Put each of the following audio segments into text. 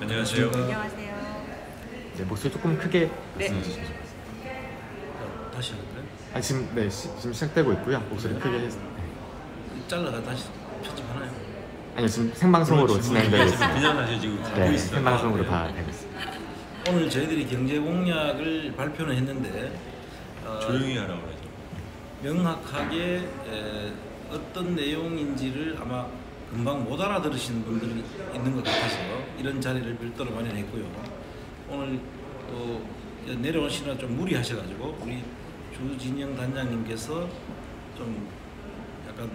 안녕하세요. 안녕하세요. 네, 목소리 조금 크게 네. 말씀해 주시죠. 다시 할까요? 아, 지금 시작되고 있고요. 목소리 네. 크게 해서. 잘라가 다시 편집하나요? 아니요, 지금 생방송으로 진행되고 있습니다. 그냥 다시 지금 갖고 네, 있어요. 생방송으로 네. 다 되고 있습니다. 오늘 저희들이 경제 공약을 발표는 했는데 조용히 하라고 그러죠. 명확하게 어떤 내용인지를 아마 금방 못 알아들으시는 분들이 있는 것 같아서 이런 자리를 별도로 마련했고요. 오늘 또 내려오시느라 좀 무리하셔가지고 우리 주진영 단장님께서 좀 약간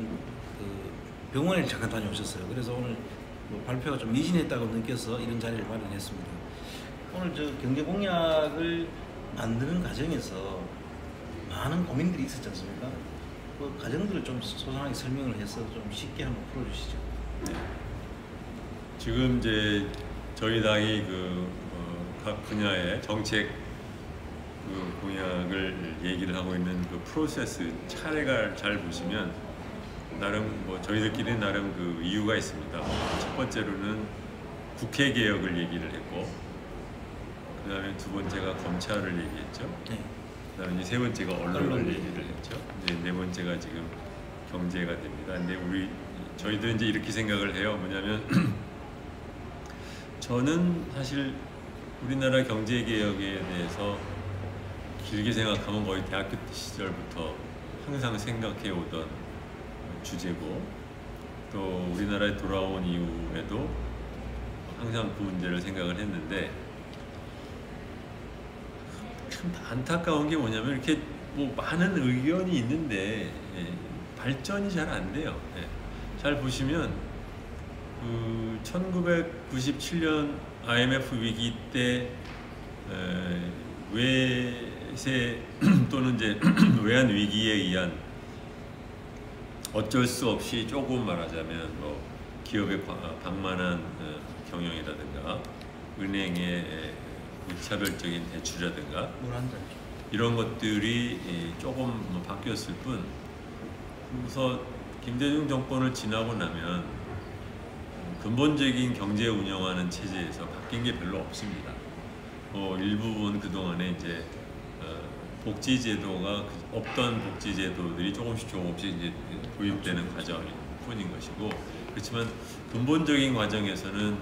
그 병원에 잠깐 다녀오셨어요. 그래서 오늘 뭐 발표가 좀 미진했다고 느껴서 이런 자리를 마련했습니다. 오늘 저 경제 공약을 만드는 과정에서 많은 고민들이 있었지 않습니까? 그 과정들을 좀 소상하게 설명을 해서 좀 쉽게 한번 풀어주시죠. 지금 이제 저희 당이 각 분야의 정책 공약을 얘기를 하고 있는 그 프로세스 차례가 잘 보시면 나름 저희들끼리는 나름 그 이유가 있습니다. 첫 번째로는 국회 개혁을 얘기를 했고, 그 다음에 두 번째가 검찰을 얘기했죠. 네. 그다음에 이제 세 번째가 언론을 얘기를 했죠. 이제 네 번째가 지금 경제가 됩니다. 근데 저희들은 이제 이렇게 생각을 해요. 뭐냐면 저는 사실 우리나라 경제 개혁에 대해서 길게 생각하면 거의 대학교 시절부터 항상 생각해 오던 주제고, 또 우리나라에 돌아온 이후에도 항상 그 문제를 생각을 했는데, 참 안타까운 게 뭐냐면 이렇게 많은 의견이 있는데 발전이 잘 안 돼요. 잘 보시면 1997년 IMF 위기 때 외세 또는 이제 외환 위기에 의한 어쩔 수 없이 조금 말하자면 기업의 방만한 경영이라든가 은행의 무차별적인 대출이라든가 이런 것들이 조금 바뀌었을 뿐, 그래서 김대중 정권을 지나고 나면 근본적인 경제 운영하는 체제에서 바뀐 게 별로 없습니다. 일부분 그동안에 이제 복지제도가 없던 복지제도들이 조금씩 이제 도입되는 과정일 뿐인 것이고, 그렇지만 근본적인 과정에서는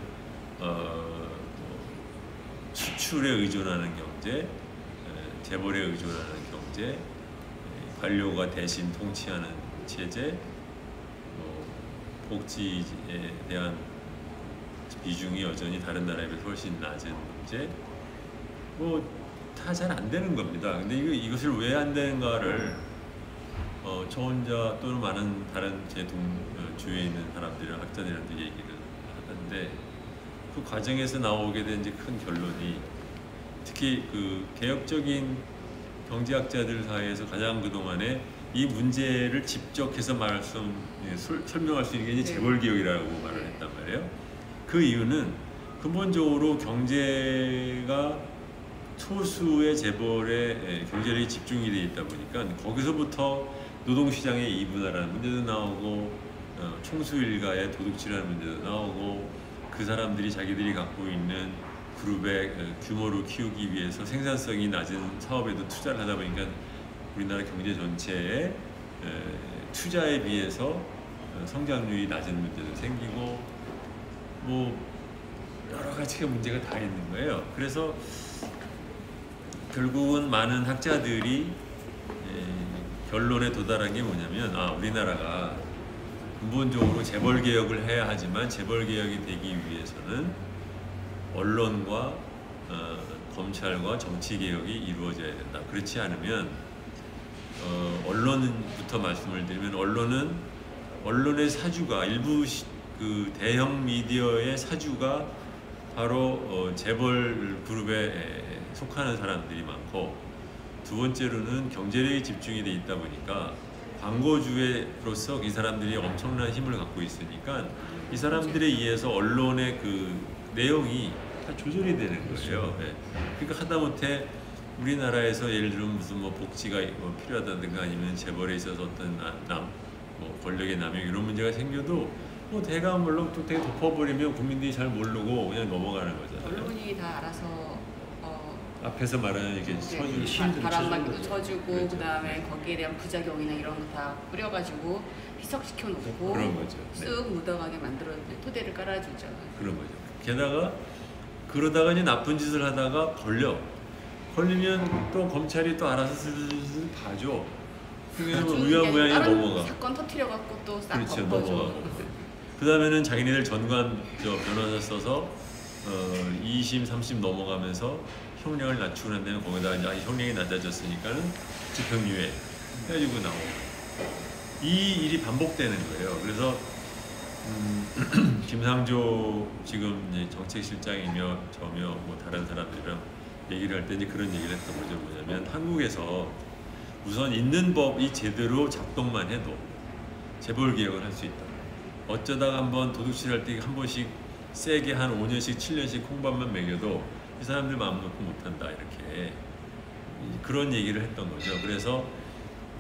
수출에 의존하는 경제, 재벌에 의존하는 경제, 관료가 대신 통치하는 체제, 복지에 대한 비중이 여전히 다른 나라에 비해 훨씬 낮은 문제, 다 잘 안 되는 겁니다. 근데 이것을 왜 안 되는가를 저 혼자 또는 많은 다른 제 주위에 있는 사람들이랑 학자들한테 얘기를 하던데, 그 과정에서 나오게 된 이제 큰 결론이, 특히 그 개혁적인 경제학자들 사이에서 가장 그동안에 이 문제를 직접해서 설명할 수 있는 게 이제 재벌개혁이라고 말을 했단 말이에요. 그 이유는 근본적으로 경제가 소수의 재벌의 경제력이 집중이 되어 있다 보니까 거기서부터 노동시장의 이분화라는 문제도 나오고, 총수일가의 도둑질하는 문제도 나오고, 그 사람들이 자기들이 갖고 있는 그룹의 규모를 키우기 위해서 생산성이 낮은 사업에도 투자를 하다 보니까 우리나라 경제 전체의 투자에 비해서 성장률이 낮은 문제도 생기고, 여러 가지가 문제가 다 있는 거예요. 그래서 결국은 많은 학자들이 결론에 도달한 게 뭐냐면, 우리나라가 근본적으로 재벌 개혁을 해야 하지만 재벌 개혁이 되기 위해서는 언론과 검찰과 정치 개혁이 이루어져야 된다. 그렇지 않으면 언론부터 말씀을 드리면, 언론의 사주가 일부 그 대형 미디어의 사주가 바로 재벌 그룹에 속하는 사람들이 많고, 두 번째로는 경제력이 집중이 돼 있다 보니까 광고주로서 이 사람들이 엄청난 힘을 갖고 있으니까 이 사람들에 의해서 언론의 그 내용이 다 조절이 되는 거예요. 그러니까 하다못해 우리나라에서 예를 들면 무슨 복지가 필요하다든가 아니면 재벌에 있어서 어떤 권력의 남용 이런 문제가 생겨도 뭐 대강 물론 또 되게 덮어버리면 국민들이 잘 모르고 그냥 넘어가는 거잖아요. 언론이 다 알아서 앞에서 말하는 이게 바람막이도 쳐주고 그렇죠. 그다음에 거기에 대한 부작용이나 이런 거 다 뿌려가지고 희석시켜 놓고 그런 거죠. 네. 쓱 묻어가게 만들어 토대를 깔아주죠. 그런 거죠. 게다가 그러다가 이제 나쁜 짓을 하다가 걸리면 또 검찰이 또 알아서 슬슬 봐줘. 그게 뭐 의아무양이 넘어가. 사건 터트려 갖고 또 싹 그렇죠, 덮어줘. 넘어가. 그 다음에는 자기네들 전관 변호사 써서 2심, 3심 넘어가면서 형량을 낮추고 난 다음에 거기다 이제 형량이 낮아졌으니까는 집행유예 해가지고 나오고 이 일이 반복되는 거예요. 그래서 김상조 지금 이제 정책실장이며 저며 뭐 다른 사람들이랑 얘기를 할 때 이제 그런 얘기를 했던 거죠. 뭐냐면 한국에서 우선 있는 법이 제대로 작동만 해도 재벌 개혁을 할 수 있다. 어쩌다가 한번 도둑질할 때 한 번씩 세게 한 5년씩 7년씩 콩밥만 먹여도 이 사람들 마음 놓고 못한다 이렇게 그런 얘기를 했던 거죠. 그래서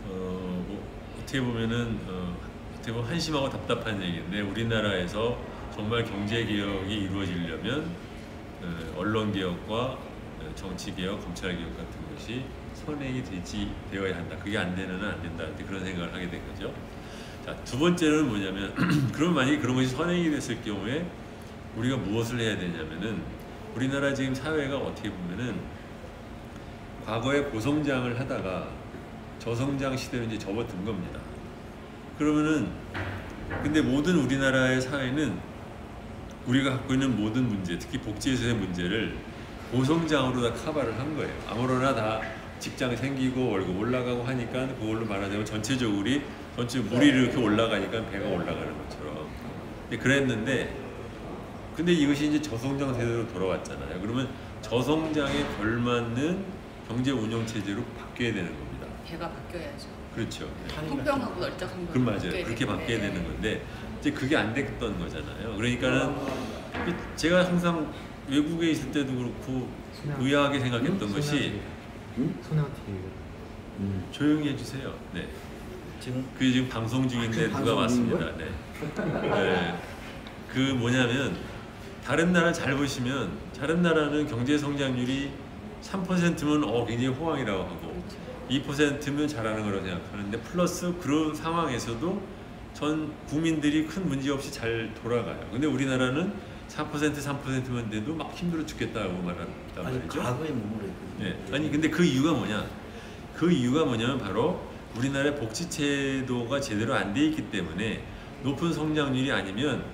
뭐 어떻게 보면은 어떻게 보면 한심하고 답답한 얘기인데 우리나라에서 정말 경제 개혁이 이루어지려면 언론 개혁과 정치 개혁, 검찰 개혁 같은 것이 선행이 되어야 한다. 그게 안 되면은 안 된다. 그런 생각을 하게 된 거죠. 자, 두 번째는 뭐냐면 그럼 만약에 그런 것이 선행이 됐을 경우에 우리가 무엇을 해야 되냐면은 우리나라 지금 사회가 어떻게 보면은 과거에 고성장을 하다가 저성장 시대로 이제 접어든 겁니다. 그러면은 근데 모든 우리나라의 사회는 우리가 갖고 있는 모든 문제, 특히 복지에서의 문제를 고성장으로 다 커버를 한 거예요. 아무로나 다 직장 생기고 월급 올라가고 하니까 그걸로 말하자면 전체적으로 물이 이렇게 올라가니까 배가 올라가는 것처럼. 그랬는데 근데 이것이 이제 저성장 세대로 돌아왔잖아요. 그러면 저성장에 걸맞는 경제 운영 체제로 바뀌어야 되는 겁니다. 배가 바뀌어야죠. 그렇죠. 통평하고 널쩍한 거. 그 맞아요. 그렇게 바뀌어야 되는 건데 이제 그게 안 됐던 거잖아요. 그러니까는 제가 항상 외국에 있을 때도 그렇고 의아하게 생각했던 것이 소나기 TV 조용히 해주세요. 네. 지금 지금 방송 중인데 누가 왔습니다. 네. 네. 그 뭐냐면 다른 나라 잘 보시면 다른 나라는 경제 성장률이 3%면 굉장히 호황이라고 하고 2%면 잘하는 거라고 생각하는데 플러스 그런 상황에서도 전 국민들이 큰 문제 없이 잘 돌아가요. 근데 우리나라는 4% 3%만 돼도 막 힘들어 죽겠다고 말한단 말이죠. 과거에 머무르거든요. 네. 아니 근데 그 이유가 뭐냐? 그 이유가 뭐냐면 바로 우리나라의 복지 제도가 제대로 안 돼 있기 때문에 높은 성장률이 아니면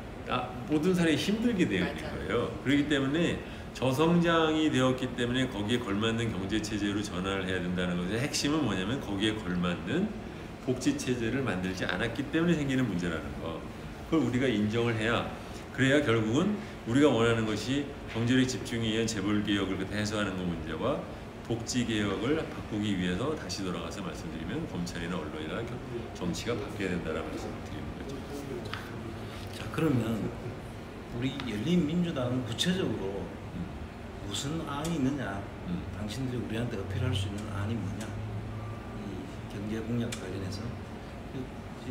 모든 사람이 힘들게 되어 있는 거예요. 그렇기 때문에 저성장이 되었기 때문에 거기에 걸맞는 경제 체제로 전환을 해야 된다는 것의 핵심은 뭐냐면 거기에 걸맞는 복지 체제를 만들지 않았기 때문에 생기는 문제라는 거. 그걸 우리가 인정을 해야 그래야 결국은 우리가 원하는 것이 경제력 집중에 의한 재벌 개혁을 해소하는 것 문제와 복지 개혁을 바꾸기 위해서 다시 돌아가서 말씀드리면 검찰이나 언론이나 정치가 바뀌어야 된다는 말씀을 드리는 거죠. 자, 그러면 우리 열린민주당은 구체적으로 무슨 안이 있느냐? 당신들이 우리한테 어필할 수 있는 안이 뭐냐? 이 경제 공약 관련해서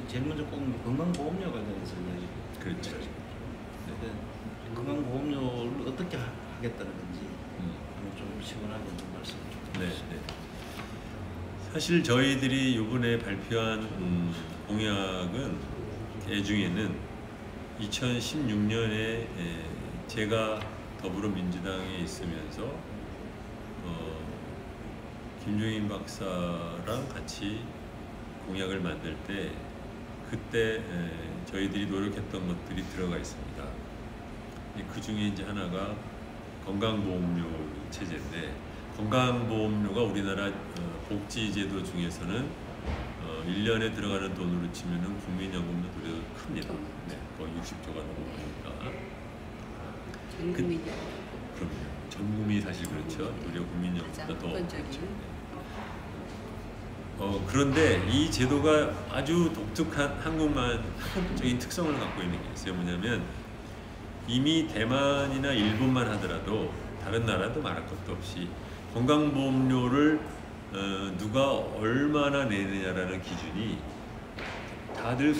제일 먼저 꼭 건강보험료 관련해서 이야기. 그렇죠. 네. 건강보험료를 어떻게 하겠다는 건지 좀 시원하게 좀 말씀 좀 네, 해주세요. 네. 사실 저희들이 이번에 발표한 공약은 중에는 2016년에 제가 더불어민주당에 있으면서 김종인 박사랑 같이 공약을 만들 때 그때 저희들이 노력했던 것들이 들어가 있습니다. 그 중에 이제 하나가 건강보험료 체제인데 건강보험료가 우리나라 복지제도 중에서는 1년에 들어가는 돈으로 치면은 국민연금도 그래도 큽니다. 네, 거의 60조가 넘어가니까. 전 국민이. 그럼요. 전 국민이 사실 그렇죠. 우리가 국민연금보다 더 보편적인. 그런데 이 제도가 아주 독특한 한국적인 특성을 갖고 있는 게 있어요. 뭐냐면 이미 대만이나 일본만 하더라도 다른 나라도 말할 것도 없이 건강보험료를 누가 얼마나 내느냐라는 기준이 다들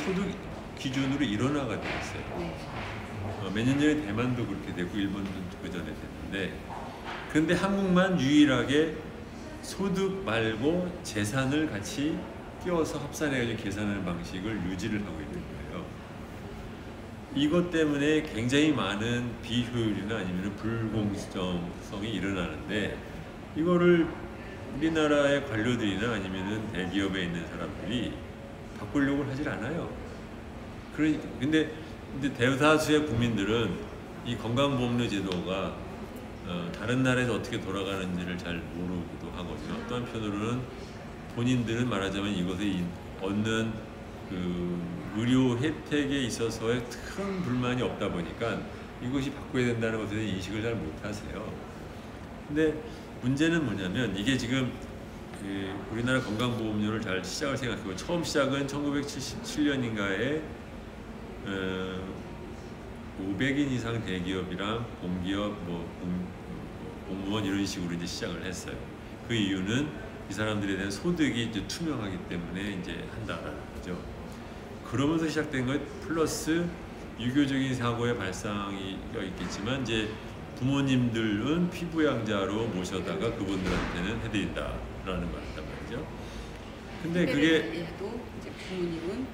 기준으로 일원화가 되어 있어요. 네. 몇 년 전에 대만도 그렇게 되고 일본도 그 전에 됐는데, 그런데 한국만 유일하게 소득 말고 재산을 같이 끼워서 합산해가지고 계산하는 방식을 유지를 하고 있는 거예요. 이것 때문에 굉장히 많은 비효율이나 아니면 불공정성이 일어나는데, 이거를 우리나라의 관료들이나 아니면 대기업에 있는 사람들이 바꾸려고 하질 않아요. 근데 대다수의 국민들은 이 건강보험료 제도가 다른 나라에서 어떻게 돌아가는지를 잘 모르기도 하거든요. 또 한편으로는 본인들은 말하자면 이것에 얻는 그 의료 혜택에 있어서의 큰 불만이 없다 보니까 이것이 바꿔야 된다는 것에 대한 인식을 잘 못하세요. 근데 문제는 뭐냐면, 이게 지금 우리나라 건강보험료를 잘 시작을 생각해보면, 처음 시작은 1977년인가에 500인 이상 대기업이랑 공기업, 공무원 이런 식으로 이제 시작을 했어요. 그 이유는 이 사람들에 대한 소득이 이제 투명하기 때문에 이제 한다라는 거죠. 그러면서 시작된 것 플러스 유교적인 사고의 발상이 있겠지만, 이제 부모님들은 피부양자로 모셔다가 그분들한테는 해드린다라는 거였단 말이죠. 근데 그게 또 이제 부모님은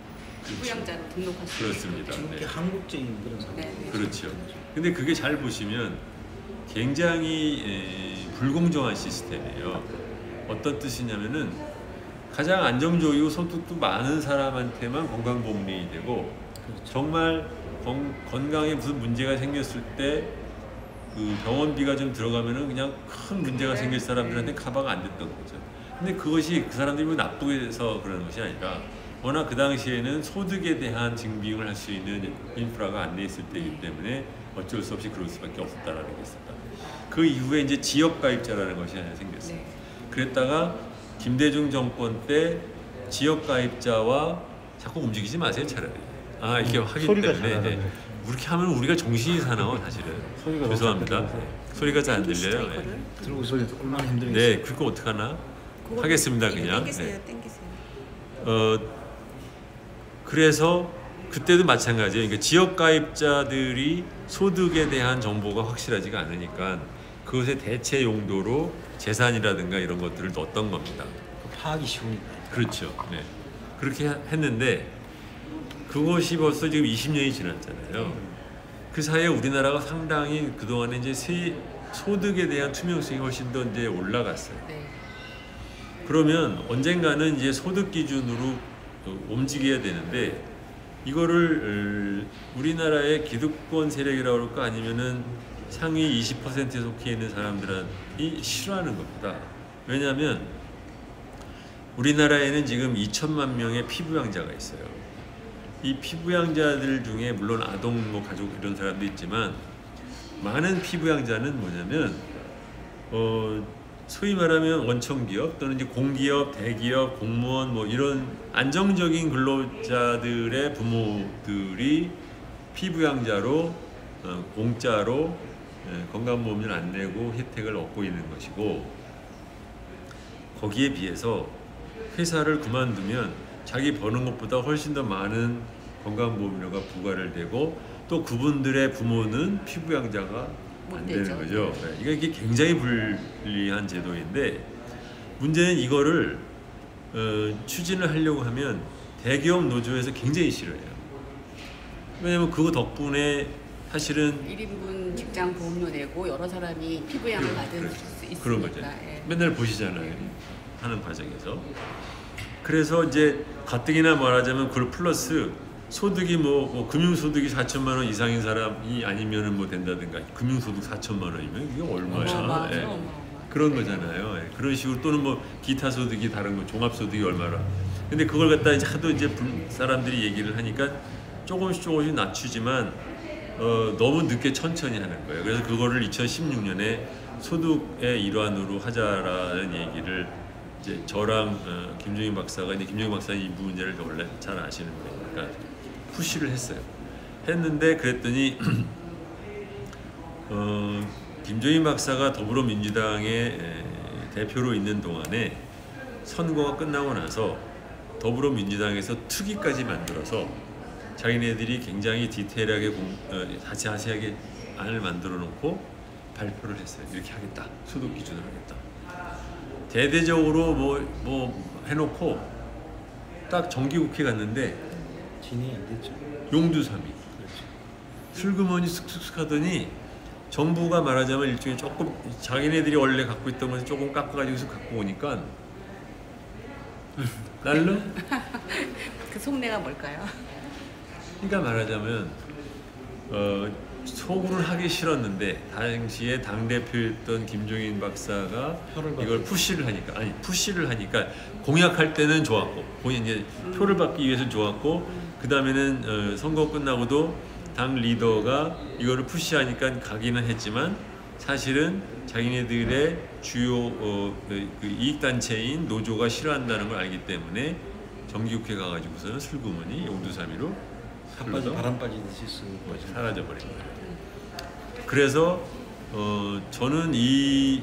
피부양자로 등록할 수 그렇습니다. 지금 네. 한국적인 그런 상황. 네. 그렇죠. 근데 그게 잘 보시면 굉장히 불공정한 시스템이에요. 어떤 뜻이냐면은, 가장 안정적이고 소득도 많은 사람한테만 건강보험이 되고, 정말 건강에 무슨 문제가 생겼을 때 그 병원비가 좀 들어가면은 그냥 큰 문제가 생길 사람들한테 커버가 안 됐던 거죠. 근데 그것이 그 사람들이 뭐 나쁘게 해서 그러는 것이 아니라, 워낙 그 당시에는 소득에 대한 증빙을 할 수 있는 인프라가 안 돼 있을 때이기 때문에 어쩔 수 없이 그럴 수밖에 없었다라는 게 있었다. 그 이후에 이제 지역가입자라는 것이 하나 생겼어요. 네. 그랬다가 김대중 정권 때 지역가입자와 자꾸 움직이지 마세요, 차라리. 이렇게 하기 소리가 때문에 잘 나가네. 그렇게 하면 우리가 정신이 사나워, 사실은. 소리가 죄송합니다. 너무 작게 소리가 잘 안 들려요. 네. 들고 있으면 얼마나 힘들겠어요. 네, 그거 어떡하나? 하겠습니다, 그냥. 땡기세요, 네. 땡기세요. 그래서 그때도 마찬가지예요. 그러니까 지역 가입자들이 소득에 대한 정보가 확실하지가 않으니까 그것의 대체 용도로 재산이라든가 이런 것들을 넣었던 겁니다. 파악이 쉬우니까. 그렇죠. 네. 그렇게 했는데 그것이 벌써 지금 20년이 지났잖아요. 그 사이에 우리나라가 상당히 그동안에 이제 소득에 대한 투명성이 훨씬 더 이제 올라갔어요. 네. 그러면 언젠가는 이제 소득 기준으로 움직여야 되는데, 이거를 우리나라의 기득권 세력이라고 그럴까, 아니면은 상위 20%에 속해 있는 사람들이 싫어하는 겁니다. 왜냐하면 우리나라에는 지금 2천만 명의 피부양자가 있어요. 이 피부양자들 중에 물론 아동, 가족 이런 사람도 있지만, 많은 피부양자는 뭐냐면 소위 말하면 원청기업 또는 이제 공기업, 대기업, 공무원 이런 안정적인 근로자들의 부모들이 피부양자로 공짜로 건강보험료를 안 내고 혜택을 얻고 있는 것이고, 거기에 비해서 회사를 그만두면 자기 버는 것보다 훨씬 더 많은 건강보험료가 부과를 되고, 또 그분들의 부모는 피부양자가 안 되는 거죠. 이게 굉장히 불리한 제도인데, 문제는 이거를 추진을 하려고 하면 대기업 노조에서 굉장히 싫어해요. 왜냐면 그거 덕분에 사실은 1인분 직장 보험료 내고 여러 사람이 피부양을 받을 수 있으니까. 그런 거죠. 예. 맨날 보시잖아요. 하는 과정에서. 그래서 이제 가뜩이나 말하자면 그걸 플러스 소득이 금융소득이 4천만 원 이상인 사람이 아니면은 된다든가, 금융소득 4천만 원이면 이게 얼마야? 예. 그런 거잖아요. 예. 그런 식으로, 또는 기타 소득이 다른 거, 종합소득이 얼마라. 근데 그걸 갖다 이제 하도 이제 사람들이 얘기를 하니까 조금씩 낮추지만 너무 늦게 천천히 하는 거예요. 그래서 그거를 2016년에 소득의 일환으로 하자라는 얘기를 이제 저랑 김종인 박사가, 이제 김종인 박사는 이 문제를 원래 잘 아시는 거니까 푸시를 했어요. 했는데 그랬더니 김종인 박사가 더불어민주당의 대표로 있는 동안에 선거가 끝나고 나서 더불어민주당에서 특위까지 만들어서 자기네들이 굉장히 디테일하게 자세하게 안을 만들어 놓고 발표를 했어요. 이렇게 하겠다. 소득 기준을 하겠다. 대대적으로 뭐 해놓고 딱 정기국회 갔는데 진행이 안 됐죠. 용두삼이 그렇죠. 슬그머니 슥슥슥 하더니 정부가 말하자면 일종의 조금 자기네들이 원래 갖고 있던 것을 조금 깎아가지고서 갖고 오니까 날로 그 속내가 뭘까요? 그러니까 말하자면 소구를 하기 싫었는데 당시에 당대표였던 김종인 박사가 이걸 푸시를 하니까 공약할 때는 좋았고 이제 표를 받기 위해서 좋았고 그 다음에는 선거 끝나고도 당 리더가 이거를 푸시하니까 가기는 했지만 사실은 자기네들의 주요 그 이익단체인 노조가 싫어한다는 걸 알기 때문에 정기국회 가가지고서는 슬그머니 용두사미로 바람 빠지듯이 쓰고 사라져버린 거예요. 그래서 저는 이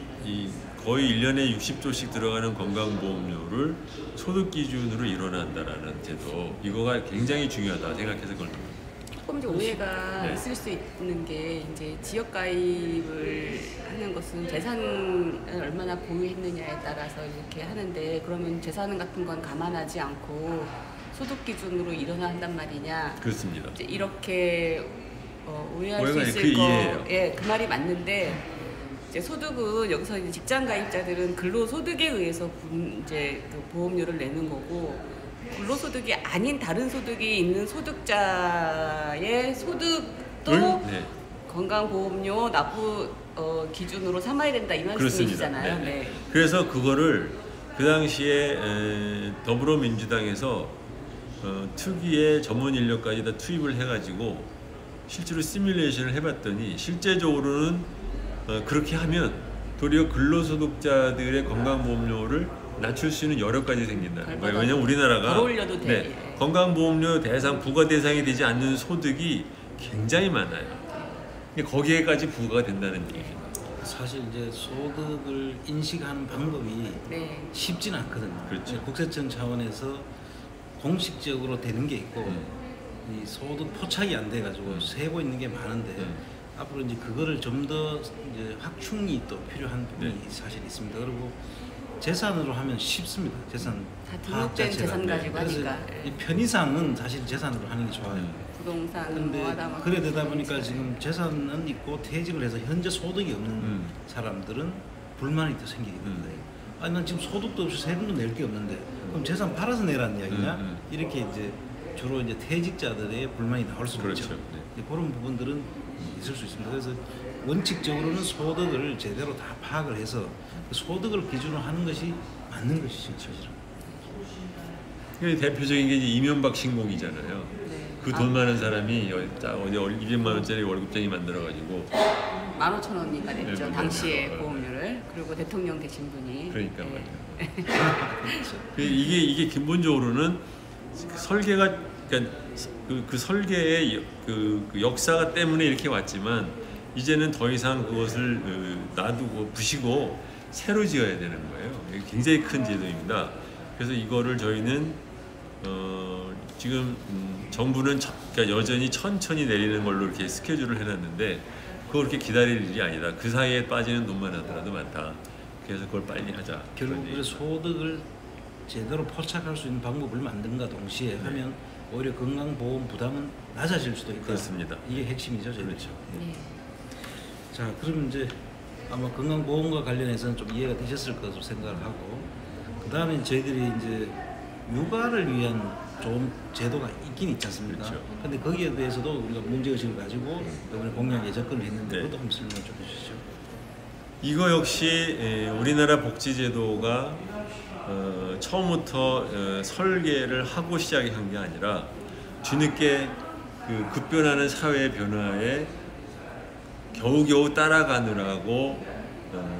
거의 1년에 60조씩 들어가는 건강보험료를 소득 기준으로 일어난다라는 제도 이거가 굉장히 중요하다 생각해서 그걸 조금 이제 오해가 네. 있을 수 있는 게 이제 지역 가입을 하는 것은 재산을 얼마나 보유했느냐에 따라서 이렇게 하는데 그러면 재산 같은 건 감안하지 않고 소득 기준으로 일어난단 말이냐? 그렇습니다. 이제 이렇게 오해할 수 오해가 있을 그 이해예요. 예, 그 말이 맞는데 이제 소득은 여기서 이제 직장 가입자들은 근로소득에 의해서 이제 그 보험료를 내는 거고 근로소득이 아닌 다른 소득이 있는 소득자의 소득도 네. 건강보험료 납부 기준으로 삼아야 된다 이 그렇습니다. 말씀이시잖아요. 네. 네. 그래서 그거를 그 당시에 더불어민주당에서 특유의 전문 인력까지 다 투입을 해가지고 실제로 시뮬레이션을 해봤더니 실제적으로는 그렇게 하면 도리어 근로소득자들의 건강보험료를 낮출 수 있는 여력까지 생긴다는 거예요. 왜냐하면 우리나라가 덜 올려도 돼. 건강보험료 부과 대상이 되지 않는 소득이 굉장히 많아요. 거기에까지 부과가 된다는 얘기입니다. 사실 이제 소득을 인식하는 방법이 네. 쉽지는 않거든요. 그렇죠. 국세청 차원에서 공식적으로 되는 게 있고 이 소득 포착이 안 돼가지고 세고 있는 게 많은데 앞으로 이제 그거를 좀 더 이제 확충이 또 필요한 부분이 사실 있습니다. 그리고 재산으로 하면 쉽습니다. 재산 다 파악 등록된 자체가. 재산 가지고 그래서 하니까. 이 편의상은 사실 재산으로 하는 게 좋아요. 부동산 근데 뭐 하다 막 그래 되다 보니까 지금 재산은 있고 퇴직을 해서 현재 소득이 없는 음. 사람들은 불만이 또 생기게 되는 거예요. 아니 난 지금 소득도 없이 세금도 낼 게 없는데 그럼 재산 팔아서 내라는 이야기냐? 이렇게 이제 주로 이제 퇴직자들의 불만이 나올 수 그렇죠. 있죠. 네. 그런 부분들은 있을 수 있습니다. 그래서 원칙적으로는 소득을 제대로 다 파악을 해서 그 소득을 기준으로 하는 것이 맞는 것이죠, 사실은. 대표적인 게 이제 이명박 신공이잖아요. 네. 그 돈 많은 사람이 어디 200만 원짜리 월급쟁이 만들어가지고 15,000원인가 냈죠. 네, 당시에 맞아요. 보험료를. 그리고 대통령 되신 분이. 그러니까 네. 말이에요. 이게 기본적으로는 설계가 그러니까 그 설계의 그 역사가 때문에 이렇게 왔지만 이제는 더 이상 그것을 놔두고 부시고 새로 지어야 되는 거예요. 이게 굉장히 큰 제도입니다. 그래서 이거를 저희는 지금 정부는 그러니까 여전히 천천히 내리는 걸로 이렇게 스케줄을 해놨는데 그걸 그렇게 기다릴 일이 아니다. 그 사이에 빠지는 돈만 하더라도 많다. 그래서 그걸 빨리 하자. 결국 그 소득을 제대로 포착할 수 있는 방법을 만든가 동시에 하면 오히려 건강보험 부담은 낮아질 수도 있다. 그렇습니다. 이게 핵심이죠, 저희. 그렇죠. 네. 자, 그럼 이제 아마 건강보험과 관련해서는 좀 이해가 되셨을 것으로 생각을 하고 그 다음에 저희들이 이제 육아를 위한 좋은 제도가 있긴 있지 않습니까? 그렇죠. 근데 거기에 대해서도 우리가 문제의식을 가지고 이번에 공약에 접근을 했는데 네. 그것도 한번 설명 좀 해주시죠. 이거 역시 우리나라 복지제도가 처음부터 설계를 하고 시작한 게 아니라 뒤늦게 그 급변하는 사회의 변화에 겨우겨우 따라가느라고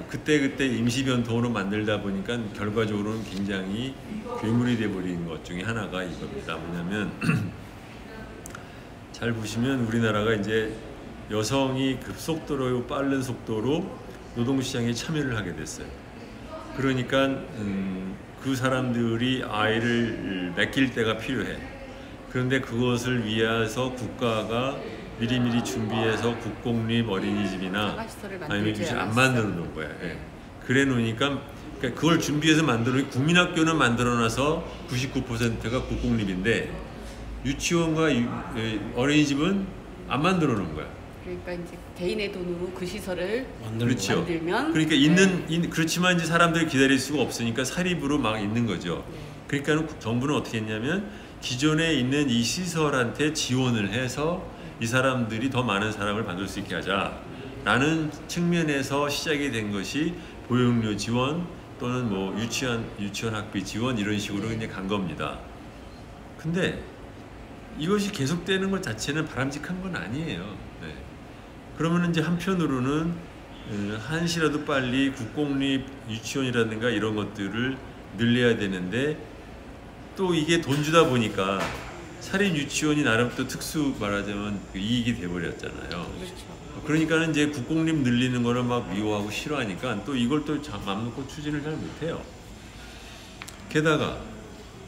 그때그때 임시변통으로 만들다 보니까 결과적으로는 굉장히 괴물이 돼버린 것 중에 하나가 이겁니다. 뭐냐면 잘 보시면 우리나라가 이제 여성이 급속도로 빠른 속도로 노동시장에 참여를 하게 됐어요. 그러니까 그 사람들이 아이를 맡길 때가 필요해. 그런데 그것을 위해서 국가가 미리미리 준비해서 국공립 어린이집이나 자가시설을 아니면 만들지 유치원 안 않았어요. 만들어 놓은 거야. 예. 네. 그래 놓으니까 그러니까 그걸 준비해서 만들어 놓은 국민학교는 만들어 놔서 99%가 국공립인데 유치원과 어린이집은 안 만들어 놓은 거야. 그러니까 이제 개인의 돈으로 그 시설을 그렇죠. 만들면 그러니까 그렇지만 이제 사람들이 기다릴 수가 없으니까 사립으로 막 있는 거죠. 네. 그러니까 정부는 어떻게 했냐면 기존에 있는 이 시설한테 지원을 해서 이 사람들이 더 많은 사람을 받을 수 있게 하자라는 측면에서 시작이 된 것이 보육료 지원 또는 뭐 유치원 학비 지원 이런 식으로 이제 간 겁니다. 근데 이것이 계속되는 것 자체는 바람직한 건 아니에요. 네. 그러면 이제 한편으로는 한시라도 빨리 국공립 유치원이라든가 이런 것들을 늘려야 되는데 또 이게 돈 주다 보니까 사립 유치원이 나름 또 특수 말하자면 이익이 돼버렸잖아요. 그렇죠. 그러니까는 이제 국공립 늘리는 거를 막 미워하고 싫어하니까 또 이걸 또 맘 놓고 추진을 잘 못해요. 게다가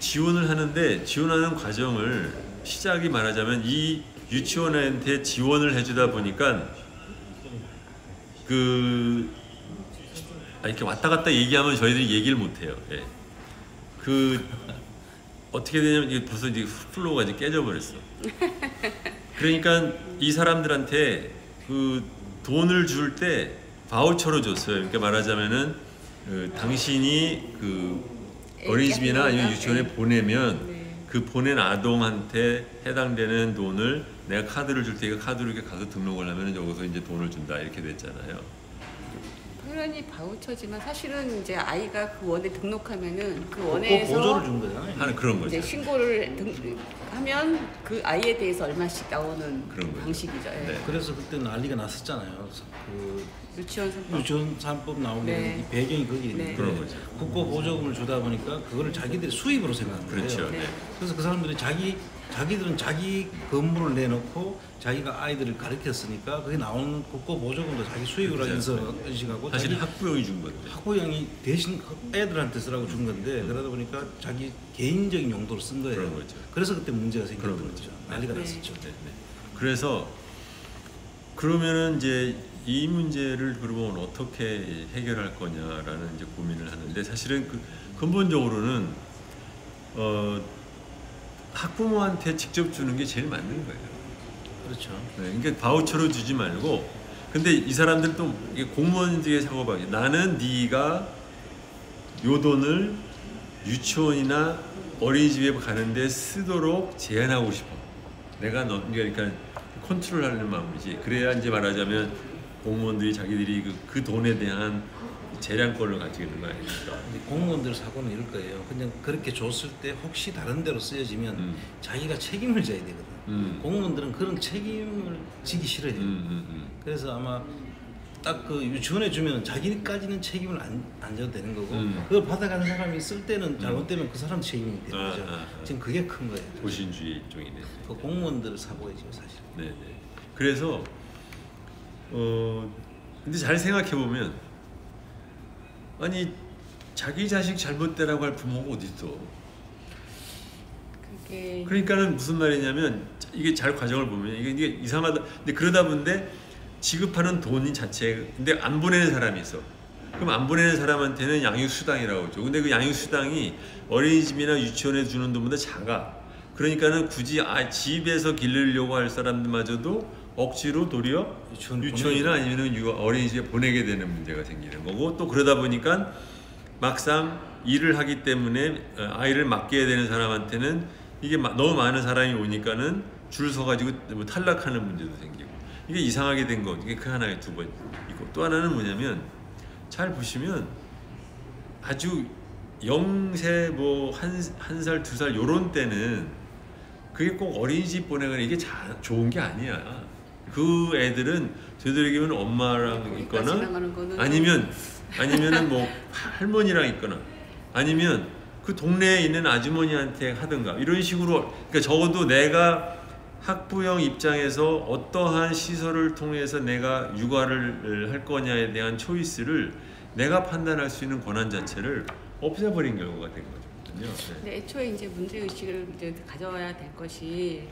지원을 하는데 지원하는 과정을 시작이 말하자면 이 유치원한테 지원을 해주다 보니까 이렇게 왔다 갔다 얘기하면 저희들이 얘기를 못해요. 예. 어떻게 되냐면 이게 벌써 이제 플로우가 이제 깨져버렸어. 그러니까 이 사람들한테 그 돈을 줄 때 바우처로 줬어요. 그러니까 말하자면은 당신이 그 어린이집이나 아니면 유치원에 보내면 네. 그 보낸 아동한테 해당되는 돈을 내가 카드를 줄 테니까 카드로 이렇게 가서 등록을 하면 여기서 이제 돈을 준다 이렇게 됐잖아요. 표현이 바우처지만 사실은 이제 아이가 그 원에 등록하면은 그 꼭 원에서 보조를 준 거잖아요. 하는 그런 거죠. 이제 신고를 하면 그 아이에 대해서 얼마씩 나오는 그런 거죠. 방식이죠. 예. 네. 그래서 그때 난리가 났었잖아요. 그 유치원 선거. 유치원 3법 나오게 네. 된 배경이 거기 있는데 네. 그런 거죠. 국고 보조금을 주다 보니까 그거를 자기들이 수입으로 생각한 거예요. 그렇죠. 네. 네. 그래서 그 사람들이 자기들은 자기 건물을 내놓고 자기가 아이들을 가르쳤으니까 그게 나오는 국고 보조금도 자기 수입으로 그렇죠. 인식하고 사실 자기 학부형이 준 건데. 학부형이 대신 애들한테 쓰라고 준 건데 그러다 보니까 자기 개인적인 용도로 쓴 거예요. 그런 거죠. 그래서 그때 문제가 생겼던 그런 거죠. 거죠. 난리가 네. 났었죠. 네, 네. 그래서 그러면은 이제 이 문제를 그러면 어떻게 해결할 거냐라는 이제 고민을 하는데 사실은 근본적으로는 학부모한테 직접 주는 게 제일 맞는 거예요. 그렇죠. 네, 그러니까 바우처로 주지 말고 근데 이 사람들 또 이게 공무원들의 사고방식 나는 네가 요 돈을 유치원이나 어린이집에 가는데 쓰도록 제한하고 싶어. 내가 그러니까 컨트롤하는 마음이지. 그래야 이제 말하자면 공무원들이 자기들이 그 돈에 대한 재량권을 가지고 있는 거 아닙니까? 공무원들 사고는 이럴 거예요. 그냥 그렇게 줬을 때 혹시 다른 데로 쓰여지면 자기가 책임을 져야 되거든. 공무원들은 그런 책임을 지기 싫어해요. 그래서 아마 딱 그 유치원에 주면 자기까지는 책임을 안 져도 되는 거고 그걸 받아가는 사람이 쓸 때는 잘못되면 그 사람 책임이 되는 거죠. 지금 그게 큰 거예요. 보신주의 일종이네. 그 공무원들 사고이죠 사실. 네네. 그래서 근데 잘 생각해 보면 아니 자기 자식 잘못되라고 할 부모가 어디 있어? 그게 그러니까는 무슨 말이냐면 이게 잘 과정을 보면 이게 이상하다. 근데 그러다 보는데 지급하는 돈이 자체 근데 안 보내는 사람이 있어. 그럼 안 보내는 사람한테는 양육수당이라고 하죠. 근데 그 양육수당이 어린이집이나 유치원에 주는 돈보다 작아. 그러니까는 굳이 집에서 기르려고 할 사람들마저도 억지로 도리어 유치원이나 아니면 어린이집에 보내게 되는 문제가 생기는 거고 또 그러다 보니까 막상 일을 하기 때문에 아이를 맡겨야 되는 사람한테는 이게 너무 많은 사람이 오니까는 줄 서가지고 뭐 탈락하는 문제도 생기고 이게 이상하게 된 거 이게 그 하나의 두 번 있고 또 하나는 뭐냐면 잘 보시면 아주 0세 뭐 1살 2살 요런 때는 그게 꼭 어린이집 보내거나 이게 좋은 게 아니야. 그 애들은 되도록이면 엄마랑 있거나 아니면은 뭐 할머니랑 있거나 아니면 그 동네에 있는 아주머니한테 하든가 이런 식으로 그러니까 적어도 내가 학부형 입장에서 어떠한 시설을 통해서 내가 육아를 할 거냐에 대한 초이스를 내가 판단할 수 있는 권한 자체를 없애버린 결과가 된 거죠. 그렇군요. 네. 근데 애초에 이제 문제 의식을 이제 가져야 될 것이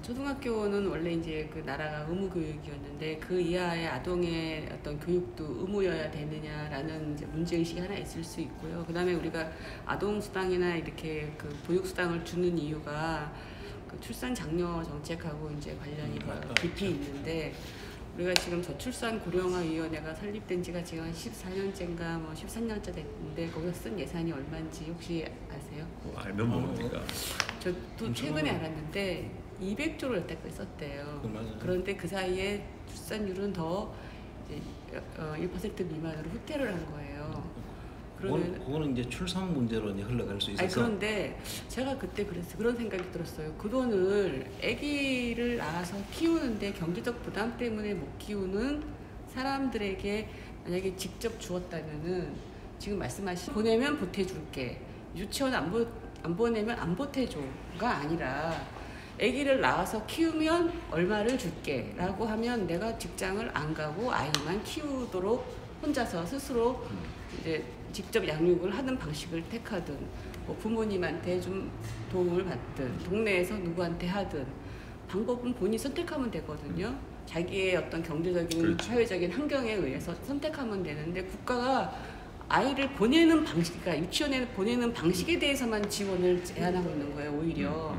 초등학교는 원래 이제 그 나라가 의무 교육이었는데 그 이하의 아동의 어떤 교육도 의무여야 되느냐라는 이제 문제 의식이 하나 있을 수 있고요. 그다음에 우리가 아동 수당이나 이렇게 그 보육 수당을 주는 이유가 그 출산 장려 정책하고 이제 관련이 깊이 있는데. 우리가 지금 저출산 고령화위원회가 설립된 지가 지금 한 14년째인가 뭐 13년째 됐는데 거기서 쓴 예산이 얼마인지 혹시 아세요? 알면 모릅니까? 저도 최근에 알았는데 200조를 여태까지 썼대요. 맞아요. 그런데 그 사이에 출산율은 더 이제 1% 미만으로 후퇴를 한 거예요. 그거는 이제 출산 문제로 이제 흘러갈 수 있어서. 그런데 제가 그때 그런 생각이 들었어요. 그 돈을 아기를 낳아서 키우는데 경제적 부담 때문에 못 키우는 사람들에게 만약에 직접 주었다면은 지금 말씀하신 보내면 보태줄게, 유치원 안 보내면 안 보태줘가 아니라 아기를 낳아서 키우면 얼마를 줄게 라고 하면 내가 직장을 안 가고 아이만 키우도록 혼자서 스스로 이제 직접 양육을 하는 방식을 택하든 뭐 부모님한테 좀 도움을 받든 동네에서 누구한테 하든 방법은 본인이 선택하면 되거든요. 자기의 어떤 경제적인 그렇죠. 사회적인 환경에 의해서 선택하면 되는데 국가가 아이를 보내는 방식, 그러니까 유치원에 보내는 방식에 대해서만 지원을 제한하고 있는 거예요, 오히려.